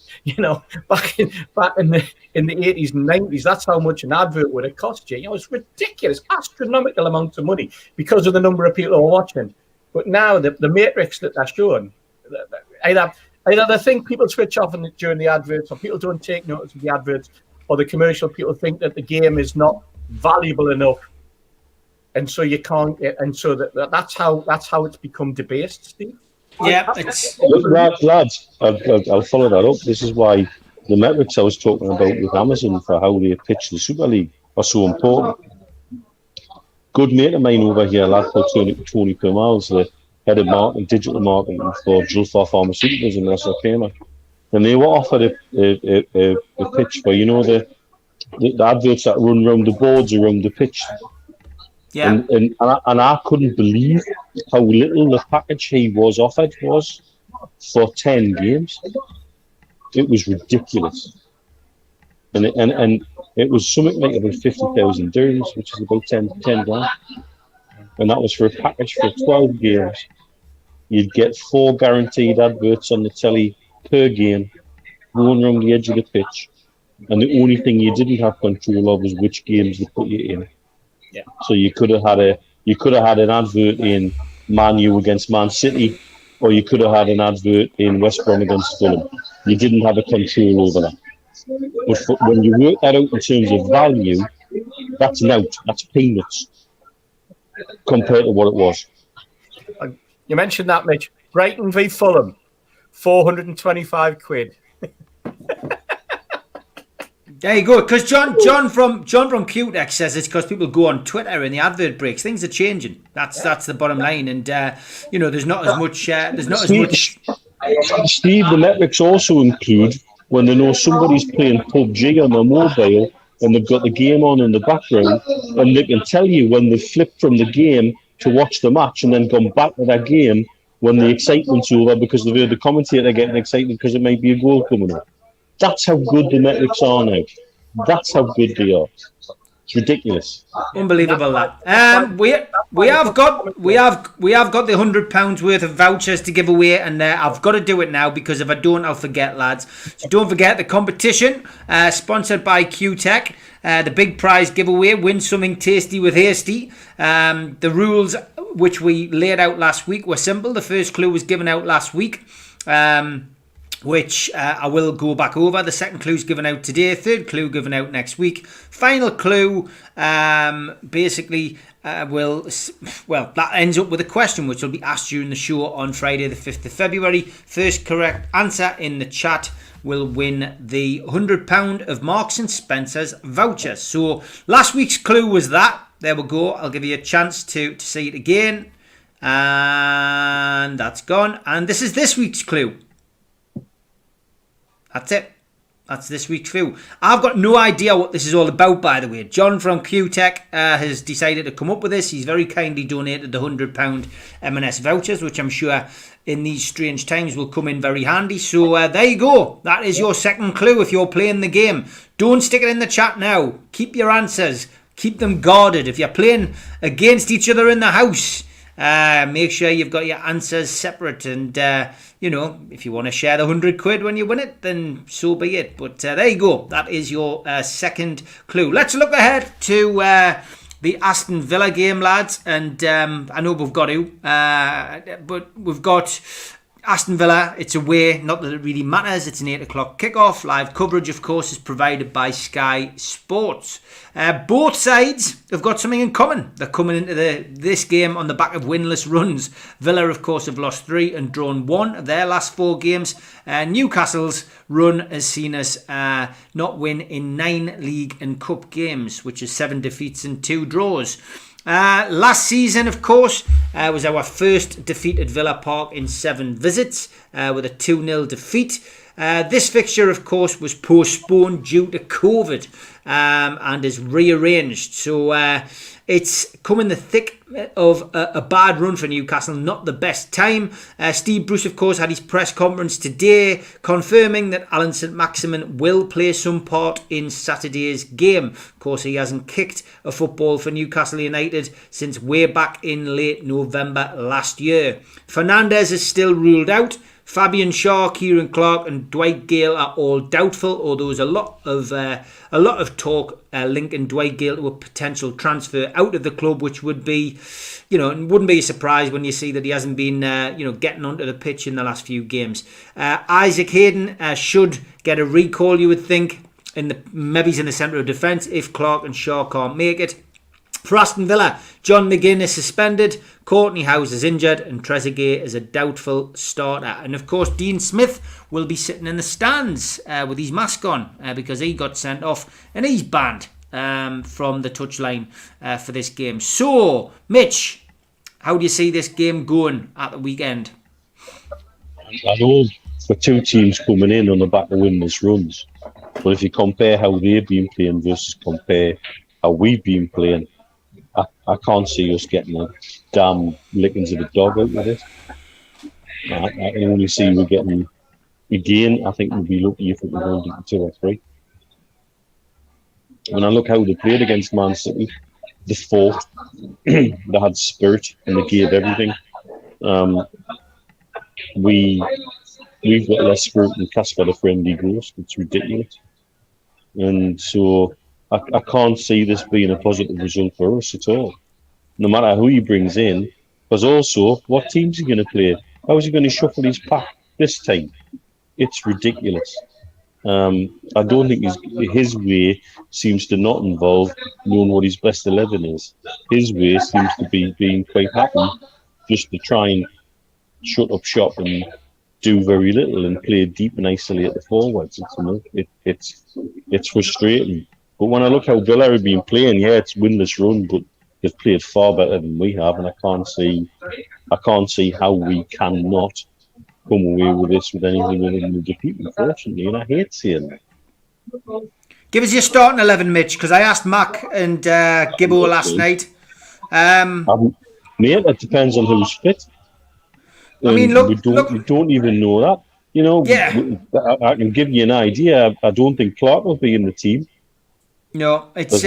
back in the 80s and 90s. That's how much an advert would have cost you. It's ridiculous, astronomical amounts of money because of the number of people who are watching. But now the matrix that they're showing, either they think people switch off during the adverts, or people don't take notice of the adverts, or the commercial people think that the game is not valuable enough, and so you can't. And so that's how it's become debased, Steve. Yeah, lads, I'll follow that up. This is why the metrics I was talking about with Amazon for how they pitch the Super League are so important. Good mate of mine over here, a lad called Tony Permals, the head of marketing, digital marketing for Julfar Pharmaceuticals in Russell Kramer, and they were offered a pitch for the adverts that run around the boards around the pitch. Yeah. And I couldn't believe how little the package he was offered was for 10 games. It was ridiculous. And it was something like about 50,000 dirhams, which is about 10 grand. And that was for a package for 12 games. You'd get 4 guaranteed adverts on the telly per game, going around the edge of the pitch. and the only thing you didn't have control of was which games they put you in. Yeah. So you could have had an advert in Man U against Man City, or you could have had an advert in West Brom against Fulham. You didn't have a control over that. But when you work that out in terms of value, that's that's peanuts compared to what it was. You mentioned that, Mitch. Brighton v Fulham, 425 quid. There you go. Because John from QTech says it's because people go on Twitter and the advert breaks. Things are changing. That's the bottom line. And there's not as much. Steve, the metrics also include when they know somebody's playing PUBG on their mobile and they've got the game on in the background, and they can tell you when they've flipped from the game to watch the match and then gone back to that game when the excitement's over because they've heard the commentator getting excited because it might be a goal coming up. That's how good the metrics are now. That's how good they are. It's ridiculous. Unbelievable that. We have got the £100 worth of vouchers to give away, and I've got to do it now because if I don't, I'll forget, lads. So don't forget the competition, sponsored by QTech. The big prize giveaway, win something tasty with Hasty. The rules which we laid out last week were simple. The first clue was given out last week, which I will go back over. The second clue is given out today. Third clue given out next week. Final clue basically that ends up with a question which will be asked during the show on Friday the 5th of February. First correct answer in the chat will win the £100 of Marks and Spencer's vouchers. So last week's clue was that. There we go. I'll give you a chance to see it again. And that's gone. And this is this week's clue. That's it. That's this week's clue. I've got no idea what this is all about, by the way. John from QTech has decided to come up with this. He's very kindly donated the £100 M&S vouchers, which I'm sure in these strange times will come in very handy. So there you go. That is your second clue if you're playing the game. Don't stick it in the chat now. Keep your answers. Keep them guarded. If you're playing against each other in the house, make sure you've got your answers separate, and if you want to share the £100 when you win it, then so be it. But there you go. That is your second clue. Let's look ahead to the Aston Villa game, lads, and I know we've got to, but we've got Aston Villa. It's away. Not that it really matters. It's an 8 o'clock kickoff. Live coverage, of course, is provided by Sky Sports. Both sides have got something in common. They're coming into this game on the back of winless runs. Villa, of course, have lost 3 and drawn 1 of their last 4 games. Newcastle's run has seen us not win in 9 league and cup games, which is 7 defeats and 2 draws. Last season, of course, was our first defeat at Villa Park in 7 visits with a 2-0 defeat. This fixture, of course, was postponed due to COVID and is rearranged. So it's come in the thick of a bad run for Newcastle, not the best time. Steve Bruce, of course, had his press conference today confirming that Alan St-Maximin will play some part in Saturday's game. Of course, he hasn't kicked a football for Newcastle United since way back in late November last year. Fernandes is still ruled out. Fabian Schär, Kieran Clark and Dwight Gale are all doubtful, although there's a lot of talk linking Dwight Gale to a potential transfer out of the club, which would be, wouldn't be a surprise when you see that he hasn't been, getting onto the pitch in the last few games. Isaac Hayden should get a recall, you would think, maybe he's in the centre of defence if Clark and Schär can't make it. For Aston Villa, John McGinn is suspended, Courtney House is injured, and Trezeguet is a doubtful starter. And of course, Dean Smith will be sitting in the stands with his mask on because he got sent off and he's banned from the touchline for this game. So, Mitch, how do you see this game going at the weekend? I know for 2 teams coming in on the back of winless runs, but if you compare how they've been playing versus compare how we've been playing, I can't see us getting a damn lickings of the dog out of it. I can only see we're getting, again, I think we'll be lucky if we can hold it 2 or 3. When I look how they played against Man City, they fought, they had spirit, and they gave everything. We've got less spirit than Casper the Friendly Ghost. It's ridiculous. And so I can't see this being a positive result for us at all, no matter who he brings in. Because also, what team's he going to play? How is he going to shuffle his pack this time? It's ridiculous. I don't think his way seems to not involve knowing what his best 11 is. His way seems to be being quite happy just to try and shut up shop and do very little and play deep and isolate the forwards. It's frustrating. But when I look how Villa have been playing, yeah, it's winless run, but they've played far better than we have, and I can't see how we cannot come away with this with anything other than a defeat, unfortunately, and I hate seeing that. Give us your starting 11, Mitch, because I asked Mac and Gibbo last night. Mate, it depends on who's fit. I mean, we don't even know that. You know, yeah. I can give you an idea. I don't think Clark will be in the team. No, it's.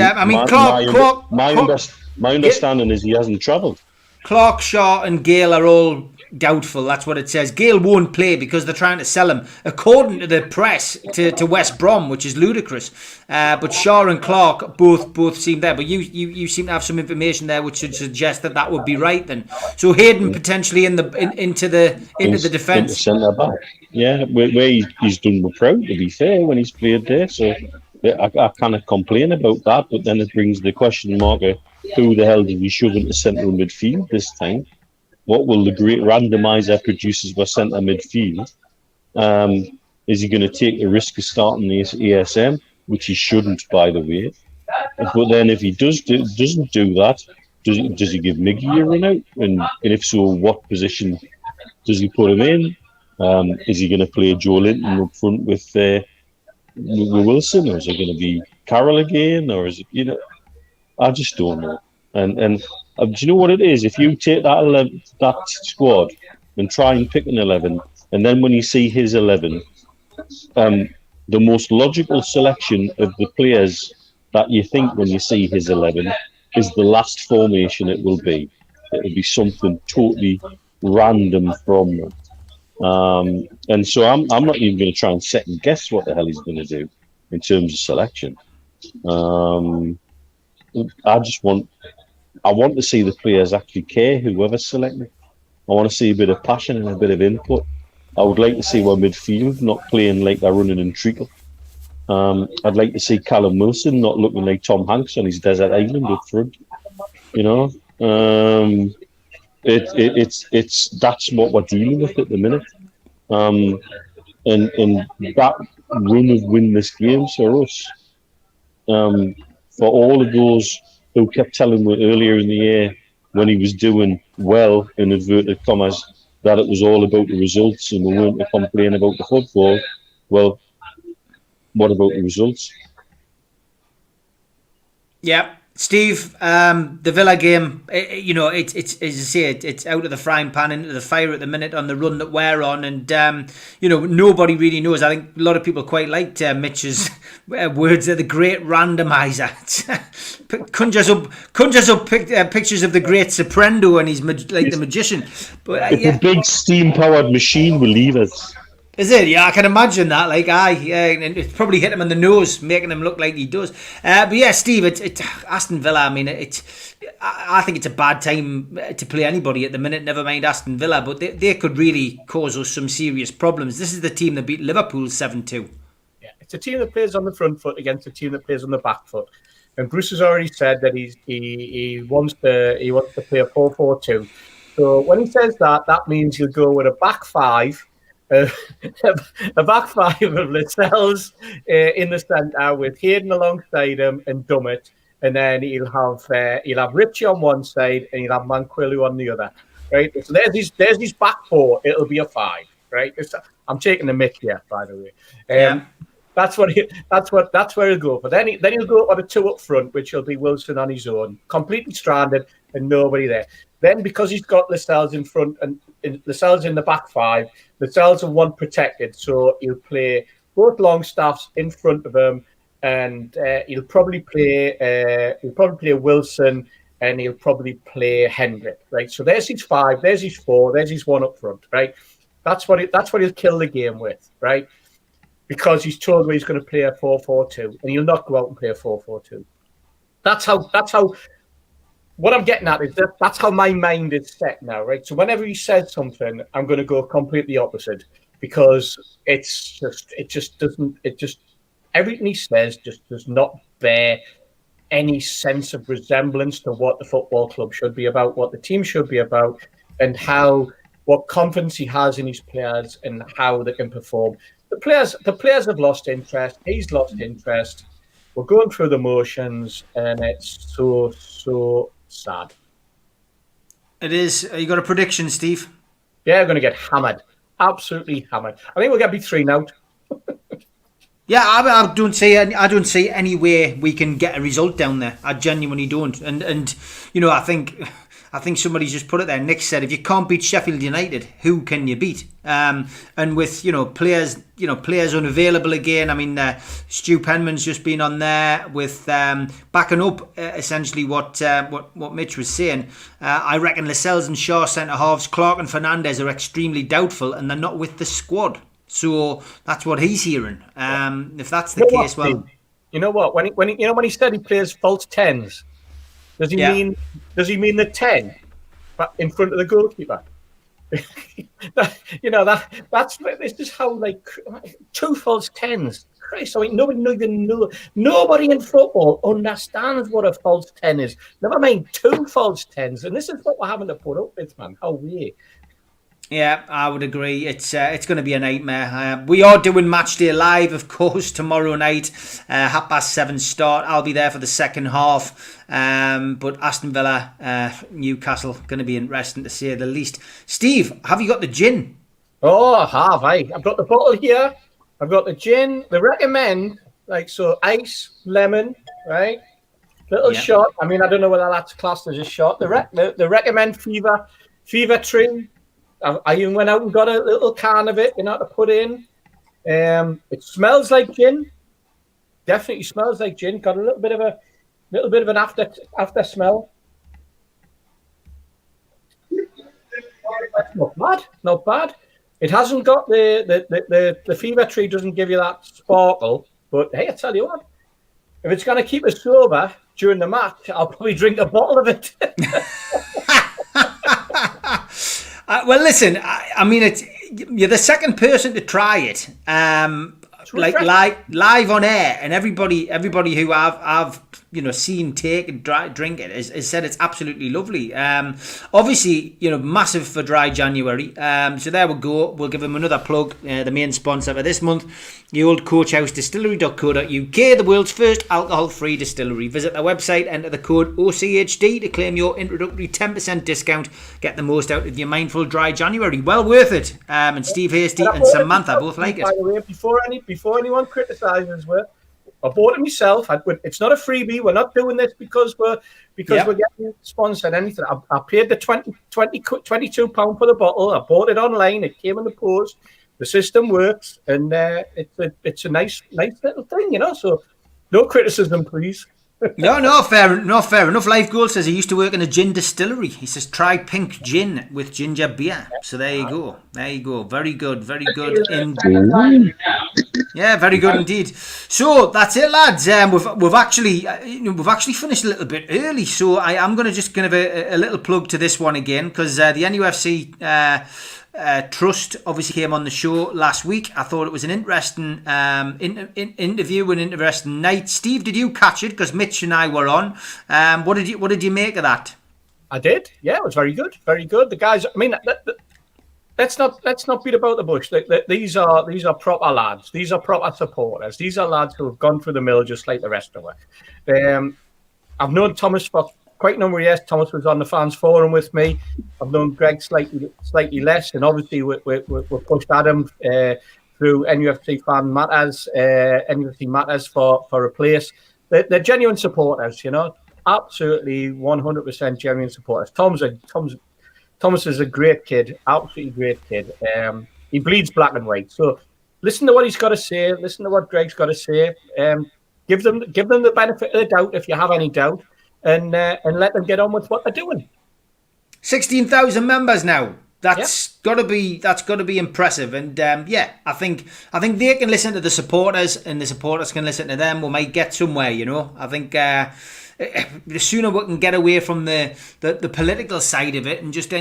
My understanding is he hasn't travelled. Clark, Shaw, and Gale are all doubtful. That's what it says. Gale won't play because they're trying to sell him, according to the press, to West Brom, which is ludicrous. But Shaw and Clark both seem there. But you seem to have some information there which should suggest that would be right. Then, so Hayden potentially into the defence. Centre back. Yeah, where he's done well proud, to be fair, when he's played there. So I cannot complain about that. But then it brings the question mark of who the hell did we shove into central midfield this time? What will the great randomizer produce for centre midfield? Is he going to take the risk of starting the ASM, which he shouldn't, by the way? But then if he doesn't do that, does he give Miggy a run out? And if so, what position does he put him in? Is he going to play Joe Linton up front with Wilson, or is it going to be Carroll again, or is it, I just don't know. And do you know what it is? If you take that squad and try and pick an 11, and then when you see his 11, the most logical selection of the players that you think when you see his 11 is the last formation it will be. It will be something totally random from them. And so I'm not even going to try and second guess what the hell he's going to do in terms of selection. I want to see the players actually care, whoever's selected. I want to see a bit of passion and a bit of input. I would like to see our midfield not playing like they're running in treacle. I'd like to see Callum Wilson not looking like Tom Hanks on his desert island up front. It's that's what we're dealing with at the minute. And that run of winless games for us, for all of those who kept telling me earlier in the year when he was doing well, in inverted commas, that it was all about the results and we weren't to complain about the football. Well, what about the results? Yeah. Steve, the Villa game, it's as I say, it's out of the frying pan into the fire at the minute on the run that we're on, and nobody really knows. I think a lot of people quite liked Mitch's words. They're the great randomizer. conjures up pictures of the great Soprendo, and he's like the magician. But it's a big steam-powered machine, believe it. Is it? Yeah, I can imagine that. And it's probably hit him in the nose, making him look like he does. But yeah, Steve, it's Aston Villa. I mean, I think it's a bad time to play anybody at the minute. Never mind Aston Villa, but they could really cause us some serious problems. This is the team that beat Liverpool 7-2. Yeah, it's a team that plays on the front foot against a team that plays on the back foot. And Bruce has already said that he wants to play a 4-4-2. So when he says that means he'll go with a back five. A back five of Lascelles in the centre with Hayden alongside him and Dummett, and then he'll have Richie on one side and he'll have Manquillo on the other. Right, so there's his back four. It'll be a five. Right, I'm taking the mick here, by the way. That's where he'll go. But then he'll go on a two up front, which will be Wilson on his own, completely stranded and nobody there. Then because he's got Lascelles in front and Lascelles in the back five, Lascelles are one protected, so he'll play both Longstaffs in front of him, and he'll probably play Wilson, and he'll probably play Hendrick. Right, so there's his five, there's his four, there's his one up front. Right, that's what he'll kill the game with. Right. because he's told me he's going to play a 4-4-2, and he'll not go out and play a 4-4-2. That's how. What I'm getting at is that's how my mind is set now, right? So whenever he says something, I'm going to go completely opposite, because everything he says just does not bear any sense of resemblance to what the football club should be about, what the team should be about, and what confidence he has in his players and how they can perform. The players have lost interest. He's lost interest. We're going through the motions, and it's so sad. It is. You got a prediction, Steve? Yeah, we're going to get hammered. Absolutely hammered. I think we're going to be 3-0. Yeah, I don't see any way we can get a result down there. I genuinely don't. And I think somebody's just put it there. Nick said, if you can't beat Sheffield United, who can you beat? And with players unavailable again. I mean, Stu Penman's just been on there with backing up essentially what Mitch was saying. I reckon Lascelles and Shaw centre halves, Clark and Fernandez are extremely doubtful, and they're not with the squad. So that's what he's hearing. If that's the case, well, you know what? When he said he plays false tens, does he mean the 10 in front of the goalkeeper? That's this is how, like, 2 false tens. Christ, I mean, nobody in football understands what a false 10 is. Never mind 2 false tens, and this is what we're having to put up with, man. How weird. Yeah, I would agree. It's going to be a nightmare. We are doing Matchday Live, of course, tomorrow night, 7:30 start. I'll be there for the second half. But Aston Villa, Newcastle, going to be interesting to say the least. Steve, have you got the gin? Oh, I have. I've got the bottle here. I've got the gin. They recommend, ice, lemon, right? Little shot. I mean, I don't know whether that's classed as a shot. They recommend Fever Tree. I even went out and got a little can of it, to put in. It smells like gin. Definitely smells like gin. Got a little bit of an after smell. Not bad. It hasn't got the Fever Tree doesn't give you that sparkle, but hey, I tell you what, if it's going to keep us sober during the match, I'll probably drink a bottle of it. Well, listen, I mean, you're the second person to try it, live on air, and everybody who I've seen take and drink it has said it's absolutely lovely. Obviously, massive for Dry January. So there we go. We'll give them another plug. The main sponsor for this month, the Old Coachhouse Distillery.co.uk, the world's first alcohol-free distillery. Visit their website, enter the code OCHD to claim your introductory 10% discount. Get the most out of your mindful Dry January. Well worth it. And Steve Hasty and Samantha both like it. By the way, before anyone criticises, I bought it myself. It's not a freebie. We're not doing this because we're getting sponsored anything. I paid the £22 for the bottle. I bought it online. It came in the post. The system works, and it's a nice little thing, So no criticism, please. No, fair enough. Life Goal says he used to work in a gin distillery. He says try pink gin with ginger beer. So there you go. Very good indeed. Yeah, very good indeed. So that's it, lads. We've actually finished a little bit early. So I am going to just give a little plug to this one again, because the NUFC Trust obviously came on the show last week. I thought it was an interesting interview, an interesting night. Steve, did you catch it? Because Mitch and I were on. What did you make of that? I did. Yeah, it was very good. Very good. The guys. I mean, let's not beat about the bush. These are proper lads. These are proper supporters. These are lads who have gone through the mill just like the rest of us. I've known Thomas for quite a number of years. Thomas was on the fans forum with me. I've known Greg slightly less, and obviously we pushed Adam through NUFC Fan Matters, NUFC Matters for a place. They're genuine supporters, absolutely 100% genuine supporters. Thomas is a great kid, absolutely great kid. He bleeds black and white. So listen to what he's got to say. Listen to what Greg's got to say. Give them the benefit of the doubt if you have any doubt. And let them get on with what they're doing. 16,000 members now. That's got to be impressive, and I think they can listen to the supporters, and the supporters can listen to them. We might get somewhere, I think the sooner we can get away from the political side of it and just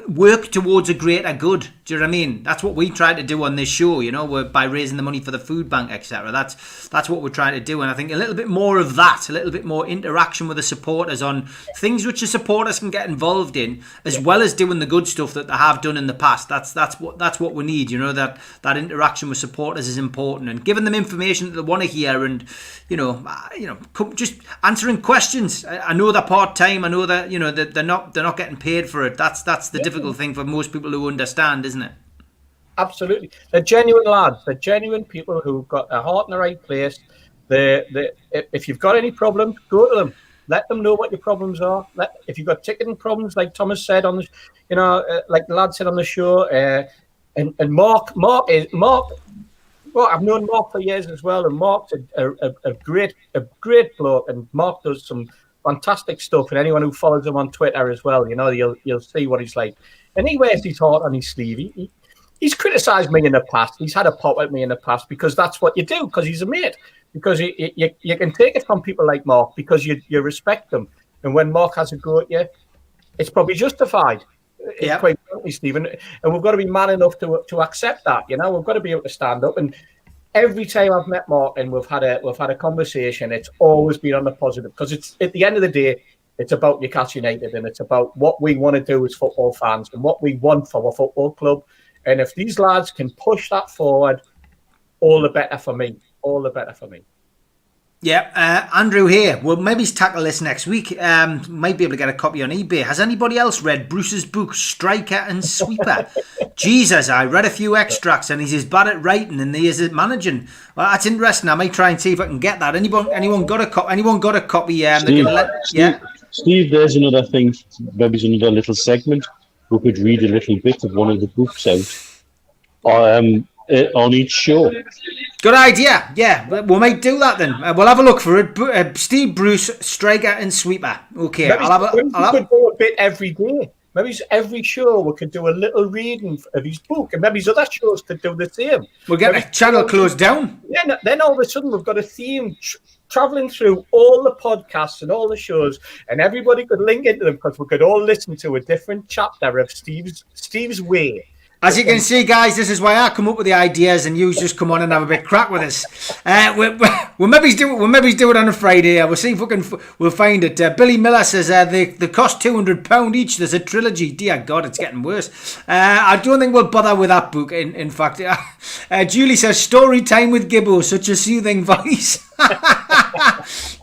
work towards a greater good. Do you know what I mean? That's what we try to do on this show. We're by raising the money for the food bank, etc. That's what we're trying to do, and I think a little bit more of that, a little bit more interaction with the supporters on things which the supporters can get involved in, as well as doing the good stuff that they have done in the past. That's what we need. That interaction with supporters is important, and giving them information that they want to hear, and just answering questions. I know they're part time. I know that that they're not getting paid for it. That's the difficult thing for most people to understand, isn't it? Absolutely, they're genuine lads. They're genuine people who've got their heart in the right place. If you've got any problems, go to them. Let them know what your problems are. If you've got ticketing problems, like Thomas said on the, like the lad said on the show, and Mark. Well, I've known Mark for years as well, and Mark's a great bloke, and Mark does some fantastic stuff. And anyone who follows him on Twitter as well, you'll see what he's like. And he wears his heart on his sleeve. He's criticised me in the past. He's had a pop at me in the past because that's what you do, because he's a mate. Because you can take it from people like Mark because you respect them. And when Mark has a go at you, it's probably justified. It's quite frankly, Stephen. And we've got to be man enough to accept that. We've got to be able to stand up. And every time I've met Mark and we've had a conversation, it's always been on the positive, because it's at the end of the day, it's about Newcastle United, and it's about what we want to do as football fans and what we want for our football club. And if these lads can push that forward, all the better for me. All the better for me. Yeah, Andrew here. We'll maybe tackle this next week. Might be able to get a copy on eBay. Has anybody else read Bruce's book, Striker and Sweeper? Jesus, I read a few extracts, and he's as bad at writing and he is at managing. Well, that's interesting. I might try and see if I can get that. Anyone got a copy? Anyone got a copy? Steve, there's another thing. Maybe it's another little segment. We could read a little bit of one of the books out on each show. Good idea. Yeah, we might do that then. We'll have a look for it. Steve Bruce, Striker and Sweeper. Okay, we could do a bit every day. Maybe every show we could do a little reading of his book, and maybe other shows could do the same. We'll get the channel closed down. Yeah, then all of a sudden we've got a theme traveling through all the podcasts and all the shows, and everybody could link into them because we could all listen to a different chapter of Steve's way. As you can see, guys, this is why I come up with the ideas, and you just come on and have a bit crack with us. We'll maybe do it on a Friday. We'll see if we'll find it. Billy Miller says they cost £200 each. There's a trilogy. Dear God, it's getting worse. I don't think we'll bother with that book. In fact, Julie says story time with Gibbo, such a soothing voice.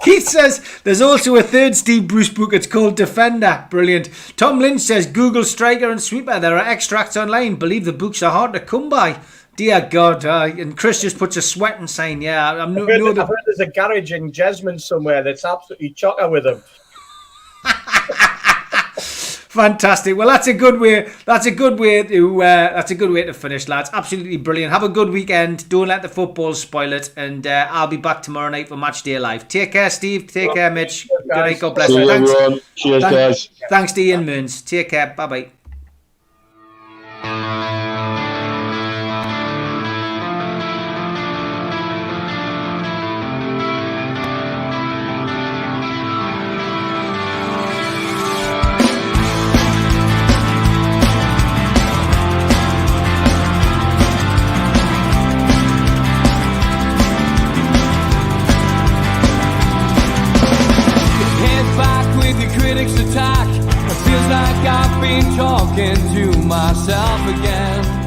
Keith says there's also a third Steve Bruce book. It's called Defender. Brilliant. Tom Lynch says Google Striker and Sweeper. There are extracts online. Believe the books are hard to come by. Dear God. And Chris just puts a sweating sign. Yeah, I've heard there's a garage in Jesmond somewhere that's absolutely chocker with them. Fantastic. Well, that's a good way to finish, lads. Absolutely brilliant. Have a good weekend. Don't let the football spoil it. And I'll be back tomorrow night for Match Day Live. Take care, Steve. Take care, Mitch. Good night. God bless you. Thanks, everyone. Cheers, guys. Thanks to Ian Mearns. Take care. Bye bye. Attack. It feels like I've been talking to myself again.